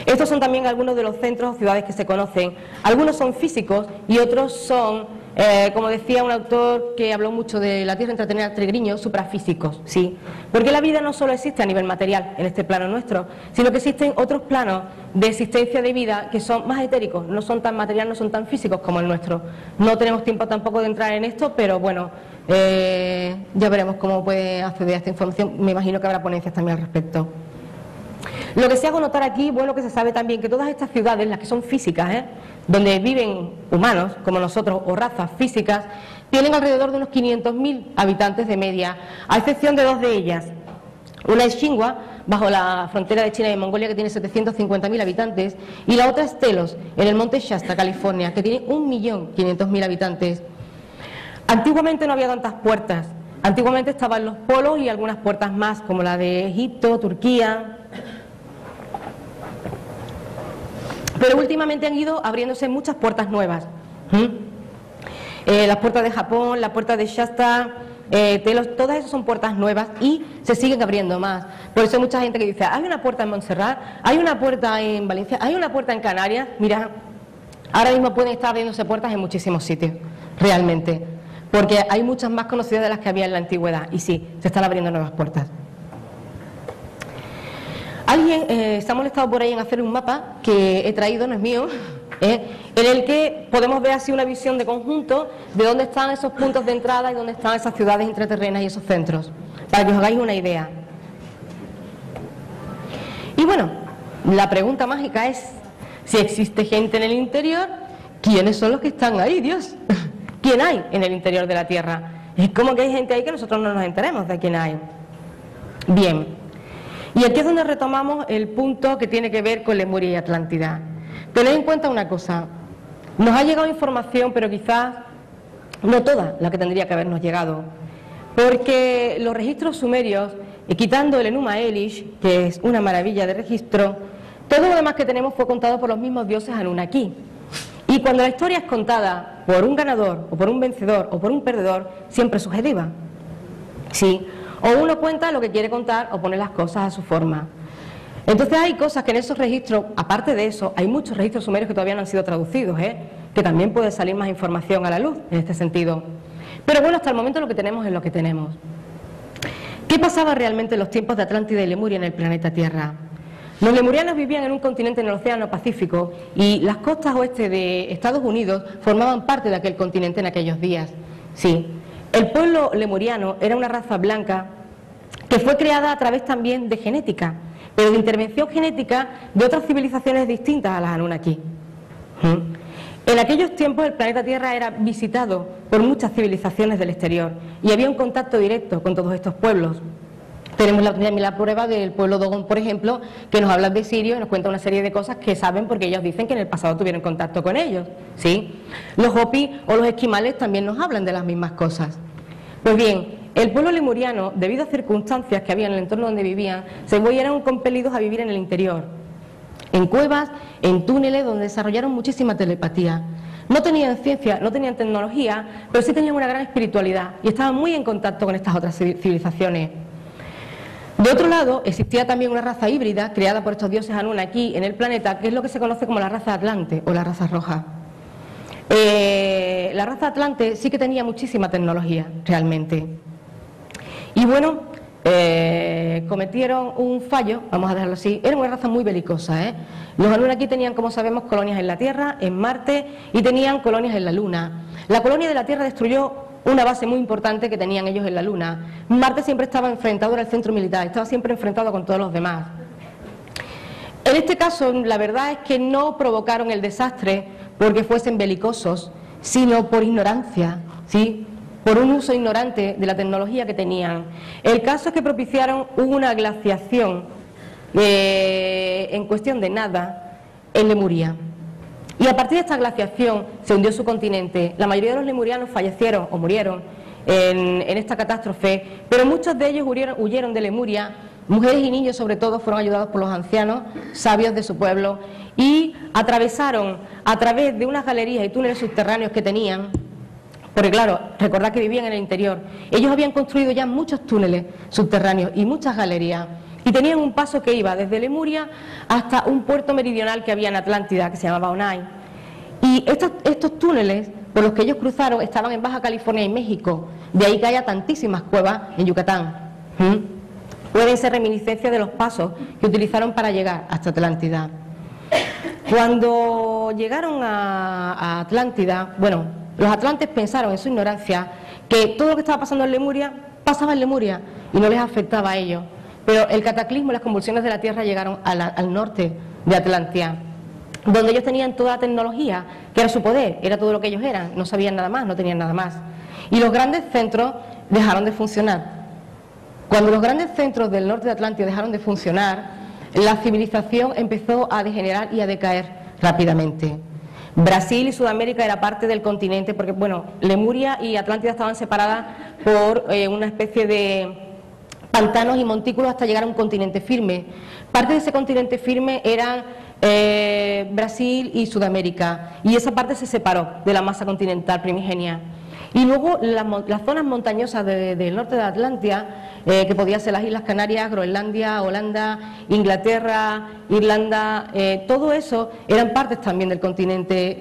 Estos son también algunos de los centros o ciudades que se conocen. Algunos son físicos y otros son, como decía un autor que habló mucho de la Tierra entretenida al Trigriño, suprafísicos, sí. Porque la vida no solo existe a nivel material, en este plano nuestro, sino que existen otros planos de existencia de vida que son más etéricos, no son tan materiales, no son tan físicos como el nuestro. No tenemos tiempo tampoco de entrar en esto, pero bueno, ya veremos cómo puede acceder a esta información. Me imagino que habrá ponencias también al respecto. Lo que se hago notar aquí, bueno, que se sabe también que todas estas ciudades, las que son físicas, donde viven humanos como nosotros o razas físicas, tienen alrededor de unos 500.000 habitantes de media, a excepción de dos de ellas. Una es Xinhua, bajo la frontera de China y Mongolia, que tiene 750.000 habitantes, y la otra es Telos, en el monte Shasta, California, que tiene 1.500.000 habitantes. Antiguamente no había tantas puertas, antiguamente estaban los polos y algunas puertas más, como la de Egipto, Turquía. Pero últimamente han ido abriéndose muchas puertas nuevas. Las puertas de Japón, la puerta de Shasta, Telos, todas esas son puertas nuevas y se siguen abriendo más. Por eso hay mucha gente que dice, hay una puerta en Montserrat, hay una puerta en Valencia, hay una puerta en Canarias. Mira, ahora mismo pueden estar abriéndose puertas en muchísimos sitios, realmente. Porque hay muchas más conocidas de las que había en la antigüedad. Y sí, se están abriendo nuevas puertas. Alguien se ha molestado por ahí en hacer un mapa que he traído, no es mío, en el que podemos ver así una visión de conjunto de dónde están esos puntos de entrada y dónde están esas ciudades intraterrenas y esos centros, para que os hagáis una idea. Y bueno, la pregunta mágica es, si existe gente en el interior, ¿quiénes son los que están ahí, Dios? ¿Quién hay en el interior de la Tierra? Es como que hay gente ahí que nosotros no nos enteremos de quién hay. Bien. Y aquí es donde retomamos el punto que tiene que ver con Lemuria y Atlántida. Tened en cuenta una cosa, nos ha llegado información, pero quizás no toda la que tendría que habernos llegado, porque los registros sumerios, quitando el Enuma Elish, que es una maravilla de registro, todo lo demás que tenemos fue contado por los mismos dioses Anunnaki. Y cuando la historia es contada por un ganador, o por un vencedor, o por un perdedor, siempre es subjetiva. Sí. O uno cuenta lo que quiere contar o pone las cosas a su forma. Entonces hay cosas que en esos registros, aparte de eso, hay muchos registros sumerios que todavía no han sido traducidos, que también puede salir más información a la luz en este sentido. Pero bueno, hasta el momento lo que tenemos es lo que tenemos. ¿Qué pasaba realmente en los tiempos de Atlántida y Lemuria en el planeta Tierra? Los lemurianos vivían en un continente en el Océano Pacífico y las costas oeste de Estados Unidos formaban parte de aquel continente en aquellos días. Sí. El pueblo lemuriano era una raza blanca que fue creada a través también de genética, pero de intervención genética de otras civilizaciones distintas a las Anunnaki. En aquellos tiempos el planeta Tierra era visitado por muchas civilizaciones del exterior y había un contacto directo con todos estos pueblos. Tenemos la prueba del pueblo Dogon, por ejemplo, que nos habla de Sirio y nos cuenta una serie de cosas que saben porque ellos dicen que en el pasado tuvieron contacto con ellos, ¿sí? Los Hopi o los esquimales también nos hablan de las mismas cosas. Pues bien, el pueblo lemuriano, debido a circunstancias que había en el entorno donde vivían, se vieron compelidos a vivir en el interior, en cuevas, en túneles donde desarrollaron muchísima telepatía. No tenían ciencia, no tenían tecnología, pero sí tenían una gran espiritualidad y estaban muy en contacto con estas otras civilizaciones. De otro lado, existía también una raza híbrida creada por estos dioses Anunnaki en el planeta, que es lo que se conoce como la raza Atlante o la raza roja. La raza Atlante sí que tenía muchísima tecnología, realmente. Y bueno, cometieron un fallo, vamos a dejarlo así, era una raza muy belicosa. Los Anunnaki tenían, como sabemos, colonias en la Tierra, en Marte, y tenían colonias en la Luna. La colonia de la Tierra destruyó una base muy importante que tenían ellos en la Luna. Marte siempre estaba enfrentado, era el centro militar, estaba siempre enfrentado con todos los demás. En este caso, la verdad es que no provocaron el desastre porque fuesen belicosos, sino por ignorancia, ¿sí? Por un uso ignorante de la tecnología que tenían. El caso es que propiciaron una glaciación en cuestión de nada en Lemuria. Y a partir de esta glaciación se hundió su continente. La mayoría de los lemurianos fallecieron o murieron en esta catástrofe, pero muchos de ellos huyeron de Lemuria. Mujeres y niños, sobre todo, fueron ayudados por los ancianos sabios de su pueblo y atravesaron a través de unas galerías y túneles subterráneos que tenían, porque claro, recordad que vivían en el interior. Ellos habían construido ya muchos túneles subterráneos y muchas galerías, y tenían un paso que iba desde Lemuria hasta un puerto meridional que había en Atlántida, que se llamaba Onay. Y estos túneles por los que ellos cruzaron estaban en Baja California y México, de ahí que haya tantísimas cuevas en Yucatán. Pueden ser reminiscencias de los pasos que utilizaron para llegar hasta Atlántida. Cuando llegaron a Atlántida, bueno, los atlantes pensaron en su ignorancia que todo lo que estaba pasando en Lemuria pasaba en Lemuria y no les afectaba a ellos. Pero el cataclismo y las convulsiones de la Tierra llegaron al norte de Atlántida, donde ellos tenían toda la tecnología, que era su poder, era todo lo que ellos eran, no sabían nada más, no tenían nada más. Y los grandes centros dejaron de funcionar. Cuando los grandes centros del norte de Atlántida dejaron de funcionar, la civilización empezó a degenerar y a decaer rápidamente. Brasil y Sudamérica era parte del continente, porque bueno, Lemuria y Atlántida estaban separadas por una especie de pantanos y montículos hasta llegar a un continente firme. Parte de ese continente firme eran Brasil y Sudamérica, y esa parte se separó de la masa continental primigenia. Y luego las zonas montañosas del norte de Atlántida, que podían ser las Islas Canarias, Groenlandia, Holanda, Inglaterra, Irlanda, todo eso eran partes también del continente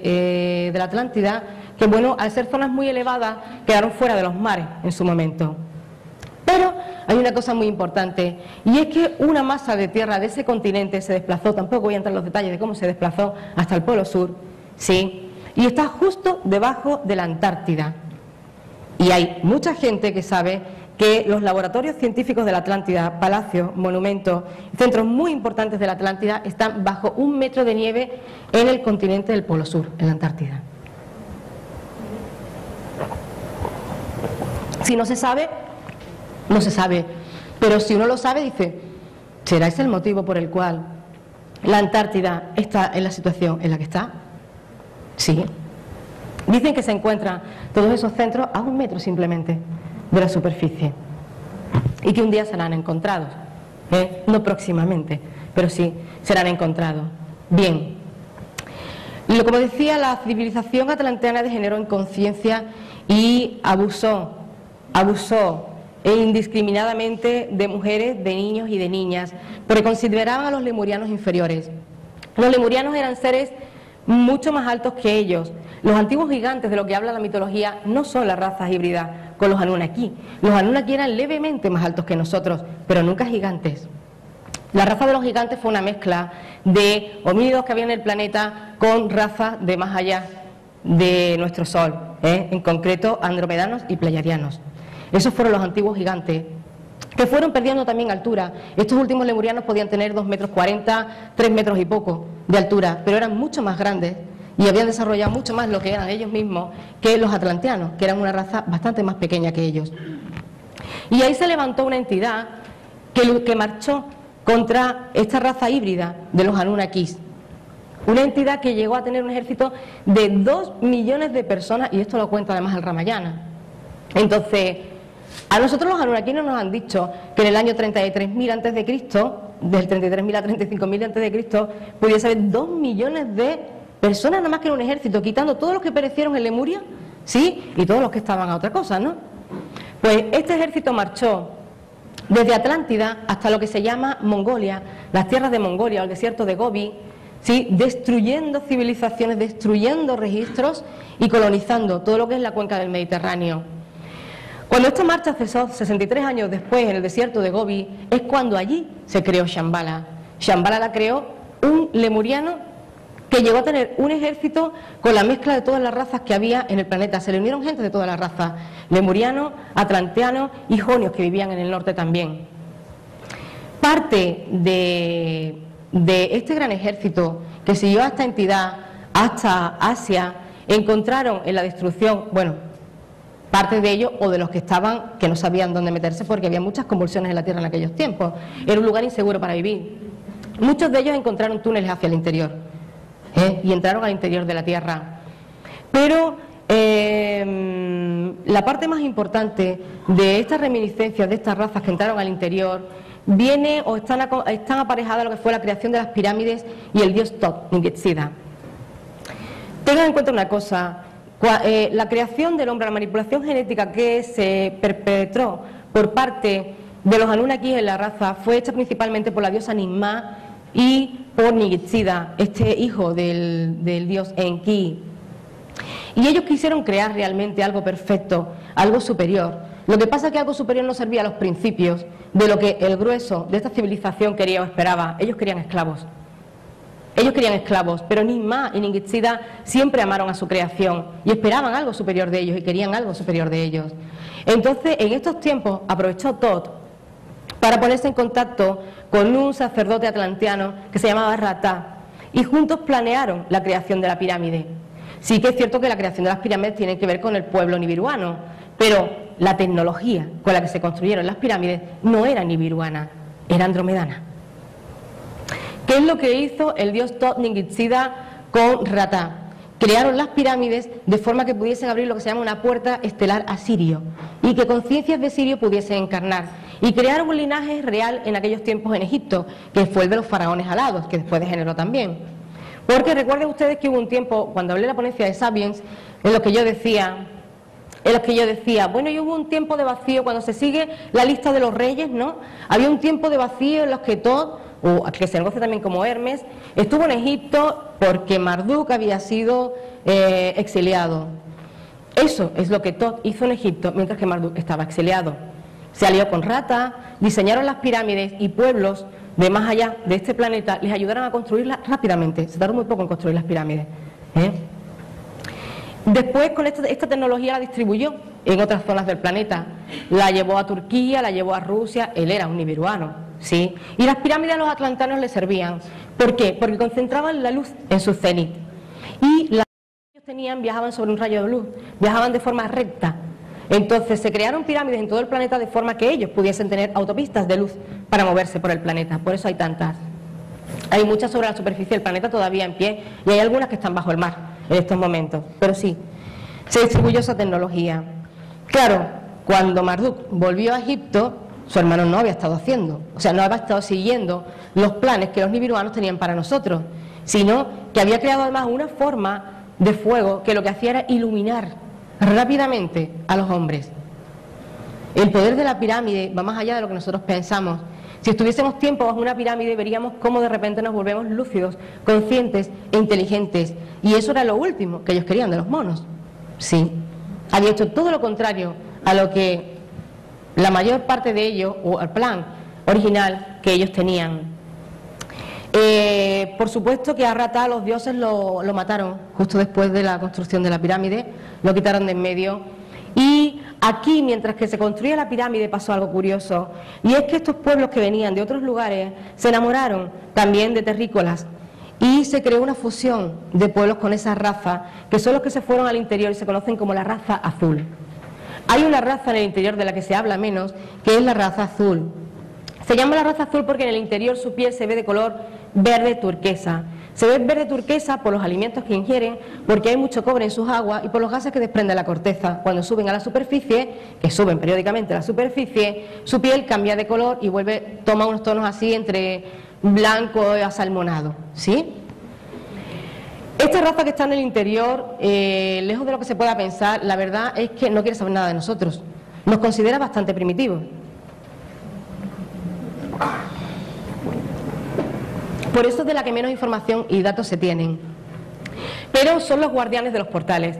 de la Atlántida, que bueno, al ser zonas muy elevadas, quedaron fuera de los mares en su momento. Pero hay una cosa muy importante, y es que una masa de tierra de ese continente se desplazó, tampoco voy a entrar en los detalles de cómo se desplazó hasta el Polo Sur, ¿sí? Y está justo debajo de la Antártida. Y hay mucha gente que sabe que los laboratorios científicos de la Atlántida, palacios, monumentos, centros muy importantes de la Atlántida, están bajo 1 metro de nieve en el continente del Polo Sur, en la Antártida. Si no se sabe, no se sabe, pero si uno lo sabe, dice, ¿será ese el motivo por el cual la Antártida está en la situación en la que está? Sí. Dicen que se encuentran todos esos centros a 1 metro simplemente de la superficie y que un día serán encontrados, no próximamente, pero sí serán encontrados. Bien, como decía, la civilización atlanteana degeneró en conciencia y abusó indiscriminadamente de mujeres, de niños y de niñas, porque consideraban a los lemurianos inferiores. Los lemurianos eran seres mucho más altos que ellos. Los antiguos gigantes de lo que habla la mitología no son las razas híbridas con los Anunnaki. Los Anunnaki eran levemente más altos que nosotros, pero nunca gigantes. La raza de los gigantes fue una mezcla de homínidos que había en el planeta con razas de más allá de nuestro Sol, en concreto andromedanos y pleiadianos. Esos fueron los antiguos gigantes, que fueron perdiendo también altura. Estos últimos lemurianos podían tener 2,40 metros, 3 metros y poco de altura, pero eran mucho más grandes y habían desarrollado mucho más lo que eran ellos mismos que los atlanteanos, que eran una raza bastante más pequeña que ellos. Y ahí se levantó una entidad que marchó contra esta raza híbrida de los Anunnakis. Una entidad que llegó a tener un ejército de 2 millones de personas, y esto lo cuenta además el Ramayana. Entonces, a nosotros los Anunnakinos nos han dicho que en el año 33.000 a.C., del 33.000 a 35.000 a.C., pudiese haber 2 millones de personas nada más que en un ejército, quitando todos los que perecieron en Lemuria, ¿sí? Y todos los que estaban a otra cosa, ¿no? Pues este ejército marchó desde Atlántida hasta lo que se llama Mongolia, las tierras de Mongolia, el desierto de Gobi, ¿sí? Destruyendo civilizaciones, destruyendo registros y colonizando todo lo que es la cuenca del Mediterráneo. Cuando esta marcha cesó 63 años después en el desierto de Gobi, es cuando allí se creó Shambhala. Shambhala la creó un lemuriano que llegó a tener un ejército con la mezcla de todas las razas que había en el planeta. Se le unieron gente de todas las razas, lemurianos, atlanteanos y jonios que vivían en el norte también. Parte de este gran ejército que siguió a esta entidad hasta Asia, encontraron en la destrucción, bueno, parte de ellos o de los que estaban, que no sabían dónde meterse porque había muchas convulsiones en la Tierra en aquellos tiempos. Era un lugar inseguro para vivir. Muchos de ellos encontraron túneles hacia el interior. Y entraron al interior de la Tierra. Pero la parte más importante de estas reminiscencias, de estas razas que entraron al interior, viene o están aparejadas a lo que fue la creación de las pirámides y el dios Thoth, Ningishzida. Tengan en cuenta una cosa, la creación del hombre, la manipulación genética que se perpetró por parte de los Anunnakis en la raza fue hecha principalmente por la diosa Ninmah y por Ningishzida, este hijo del dios Enki. Y ellos quisieron crear realmente algo perfecto, algo superior. Lo que pasa es que algo superior no servía a los principios de lo que el grueso de esta civilización quería o esperaba. Ellos querían esclavos. Ellos querían esclavos, pero Ninmah y Ningishzida siempre amaron a su creación y esperaban algo superior de ellos y querían algo superior de ellos. Entonces, en estos tiempos, aprovechó Thoth para ponerse en contacto con un sacerdote atlanteano que se llamaba Ratá, y juntos planearon la creación de la pirámide. Sí que es cierto que la creación de las pirámides tiene que ver con el pueblo nibiruano, pero la tecnología con la que se construyeron las pirámides no era nibiruana, era andromedana. ¿Qué es lo que hizo el dios Thoth Ningishzida con Ratá? Crearon las pirámides de forma que pudiesen abrir lo que se llama una puerta estelar a Sirio y que conciencias de Sirio pudiesen encarnar. Y crearon un linaje real en aquellos tiempos en Egipto, que fue el de los faraones alados, que después degeneró también. Porque recuerden ustedes que hubo un tiempo, cuando hablé de la ponencia de Sapiens, en los que yo decía, bueno, y hubo un tiempo de vacío, cuando se sigue la lista de los reyes, ¿no? Había un tiempo de vacío en los que Thoth, o que se negocia también como Hermes, estuvo en Egipto porque Marduk había sido exiliado. Eso es lo que Thoth hizo en Egipto mientras que Marduk estaba exiliado. Se alió con Ratá, diseñaron las pirámides y pueblos de más allá de este planeta les ayudaron a construirlas rápidamente. Se tardó muy poco en construir las pirámides. Después con esta tecnología la distribuyó en otras zonas del planeta. La llevó a Turquía, la llevó a Rusia, él era un nibiruano, ¿sí? Y las pirámides a los atlantanos les servían. ¿Por qué? Porque concentraban la luz en su cenit. Y las que ellos tenían viajaban sobre un rayo de luz, viajaban de forma recta. Entonces se crearon pirámides en todo el planeta de forma que ellos pudiesen tener autopistas de luz para moverse por el planeta. Por eso hay tantas. Hay muchas sobre la superficie del planeta todavía en pie y hay algunas que están bajo el mar en estos momentos. Pero sí, se distribuyó esa tecnología. Claro, cuando Marduk volvió a Egipto, su hermano no había estado haciendo, o sea, no había estado siguiendo los planes que los nibiruanos tenían para nosotros, sino que había creado además una forma de fuego que lo que hacía era iluminar rápidamente a los hombres. El poder de la pirámide va más allá de lo que nosotros pensamos. Si estuviésemos tiempo bajo una pirámide veríamos cómo de repente nos volvemos lúcidos, conscientes e inteligentes, y eso era lo último que ellos querían de los monos. Sí, había hecho todo lo contrario a lo que la mayor parte de ellos, o el plan original que ellos tenían. Por supuesto que a Ratá los dioses lo mataron justo después de la construcción de la pirámide, lo quitaron de en medio. Y aquí, mientras que se construía la pirámide, pasó algo curioso, y es que estos pueblos que venían de otros lugares se enamoraron también de terrícolas y se creó una fusión de pueblos con esa raza, que son los que se fueron al interior y se conocen como la raza azul. Hay una raza en el interior de la que se habla menos, que es la raza azul. Se llama la raza azul porque en el interior su piel se ve de color verde turquesa. Se ve verde turquesa por los alimentos que ingieren, porque hay mucho cobre en sus aguas y por los gases que desprende la corteza. Cuando suben a la superficie, que suben periódicamente a la superficie, su piel cambia de color y toma unos tonos así entre blanco y asalmonado, ¿sí? Esta raza que está en el interior, lejos de lo que se pueda pensar, la verdad es que no quiere saber nada de nosotros. Nos considera bastante primitivos. Por eso es de la que menos información y datos se tienen. Pero son los guardianes de los portales.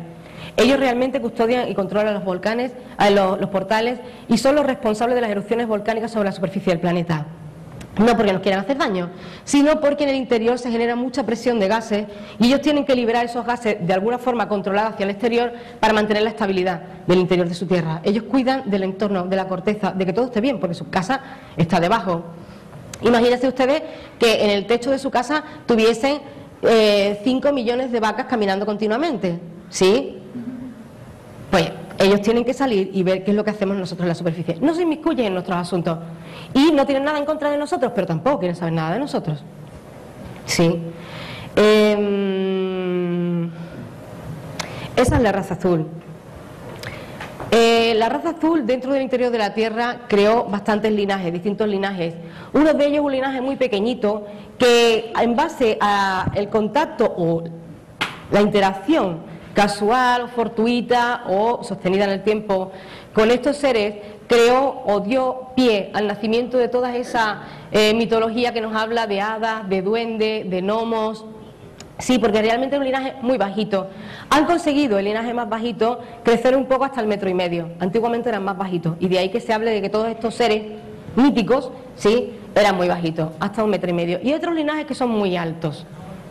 Ellos realmente custodian y controlan los volcanes, los portales, y son los responsables de las erupciones volcánicas sobre la superficie del planeta. No porque nos quieran hacer daño, sino porque en el interior se genera mucha presión de gases y ellos tienen que liberar esos gases de alguna forma controlada hacia el exterior para mantener la estabilidad del interior de su tierra. Ellos cuidan del entorno, de la corteza, de que todo esté bien, porque su casa está debajo. Imagínense ustedes que en el techo de su casa tuviesen 5 millones de vacas caminando continuamente, ¿sí? Pues ellos tienen que salir y ver qué es lo que hacemos nosotros en la superficie. No se inmiscuyen en nuestros asuntos y no tienen nada en contra de nosotros, pero tampoco quieren saber nada de nosotros, ¿sí? Esa es la raza azul. La raza azul dentro del interior de la Tierra creó bastantes linajes, distintos linajes. Uno de ellos es un linaje muy pequeñito que en base al contacto o la interacción casual o fortuita o sostenida en el tiempo con estos seres creó o dio pie al nacimiento de toda esa mitología que nos habla de hadas, de duendes, de gnomos. Sí, porque realmente es un linaje muy bajito. Han conseguido el linaje más bajito crecer un poco hasta el 1,5 metros. Antiguamente eran más bajitos y de ahí que se hable de que todos estos seres míticos, sí, eran muy bajitos, hasta 1,5 metros. Y hay otros linajes que son muy altos,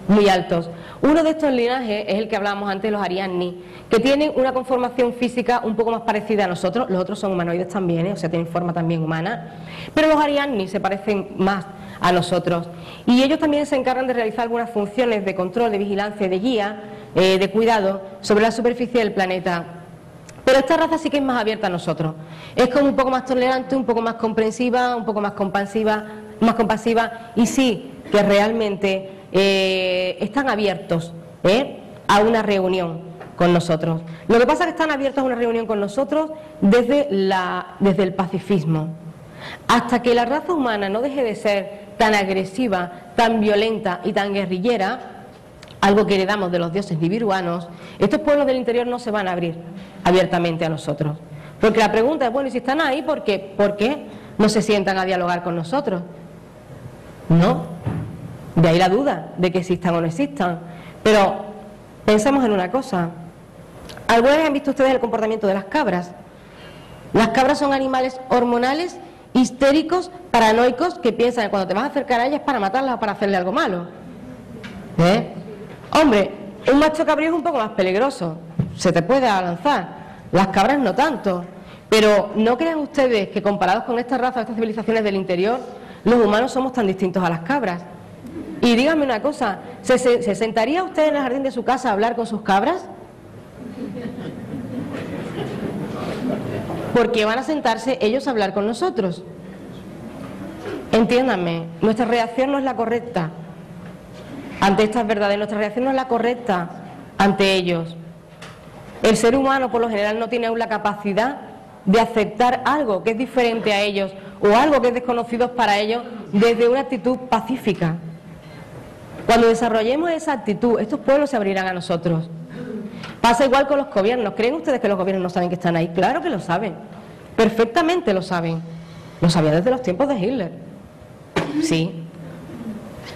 muy altos. Uno de estos linajes es el que hablábamos antes, los Ariadni, que tienen una conformación física un poco más parecida a nosotros. Los otros son humanoides también, o sea, tienen forma también humana, pero los Ariadni se parecen más a nosotros. Y ellos también se encargan de realizar algunas funciones de control, de vigilancia, de guía, de cuidado sobre la superficie del planeta. Pero esta raza sí que es más abierta a nosotros. Es como un poco más tolerante, un poco más comprensiva, un poco más compasiva y sí que realmente están abiertos a una reunión con nosotros. Lo que pasa es que están abiertos a una reunión con nosotros desde el pacifismo. Hasta que la raza humana no deje de ser tan agresiva, tan violenta y tan guerrillera, algo que heredamos de los dioses nibiruanos, estos pueblos del interior no se van a abrir abiertamente a nosotros. Porque la pregunta es, bueno, ¿y si están ahí, por qué no se sientan a dialogar con nosotros? No, de ahí la duda de que existan o no existan. Pero pensemos en una cosa. ¿Alguna vez han visto ustedes el comportamiento de las cabras? Las cabras son animales hormonales, histéricos, paranoicos, que piensan que cuando te vas a acercar a ellas es para matarlas o para hacerle algo malo. Hombre, un macho cabrío es un poco más peligroso, se te puede lanzar. Las cabras no tanto. Pero no crean ustedes que comparados con esta raza, estas civilizaciones del interior, los humanos somos tan distintos a las cabras. Y díganme una cosa, ¿se sentaría usted en el jardín de su casa a hablar con sus cabras? Porque van a sentarse ellos a hablar con nosotros. Entiéndanme, nuestra reacción no es la correcta ante estas verdades, nuestra reacción no es la correcta ante ellos. El ser humano por lo general no tiene aún la capacidad de aceptar algo que es diferente a ellos o algo que es desconocido para ellos desde una actitud pacífica. Cuando desarrollemos esa actitud, estos pueblos se abrirán a nosotros. Pasa igual con los gobiernos. ¿Creen ustedes que los gobiernos no saben que están ahí? Claro que lo saben, perfectamente lo saben. Lo sabían desde los tiempos de Hitler. Sí.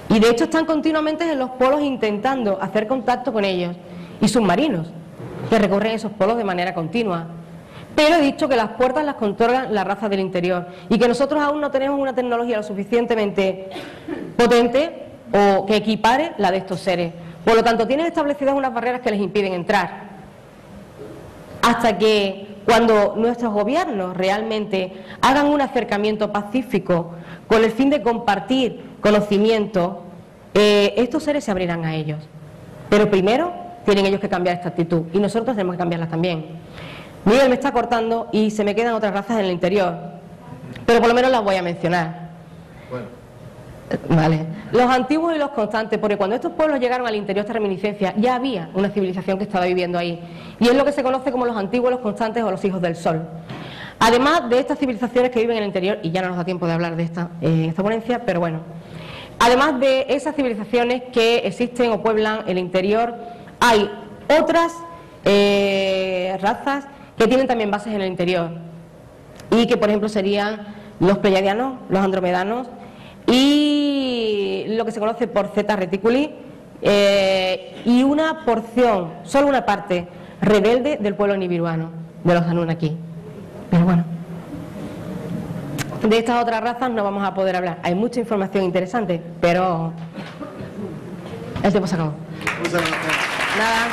Y de hecho están continuamente en los polos intentando hacer contacto con ellos. Y submarinos que recorren esos polos de manera continua. Pero he dicho que las puertas las controlan la raza del interior y que nosotros aún no tenemos una tecnología lo suficientemente potente o que equipare la de estos seres. Por lo tanto, tienen establecidas unas barreras que les impiden entrar. Hasta que cuando nuestros gobiernos realmente hagan un acercamiento pacífico con el fin de compartir conocimiento, estos seres se abrirán a ellos. Pero primero tienen ellos que cambiar esta actitud y nosotros tenemos que cambiarla también. Miguel me está cortando y se me quedan otras razas en el interior, pero por lo menos las voy a mencionar. Bueno. Vale. Los antiguos y los constantes, porque cuando estos pueblos llegaron al interior de esta reminiscencia ya había una civilización que estaba viviendo ahí y es lo que se conoce como los antiguos, los constantes o los hijos del sol. Además de estas civilizaciones que viven en el interior, y ya no nos da tiempo de hablar de esta ponencia, pero bueno, además de esas civilizaciones que existen o pueblan el interior, hay otras razas que tienen también bases en el interior y que por ejemplo serían los pleiadianos, los andromedanos y lo que se conoce por Zeta Reticuli y una porción, solo una parte rebelde del pueblo nibiruano, de los Anunnaki. Pero bueno, de estas otras razas no vamos a poder hablar. Hay mucha información interesante, pero el tiempo se acabó. Muchas gracias. Nada.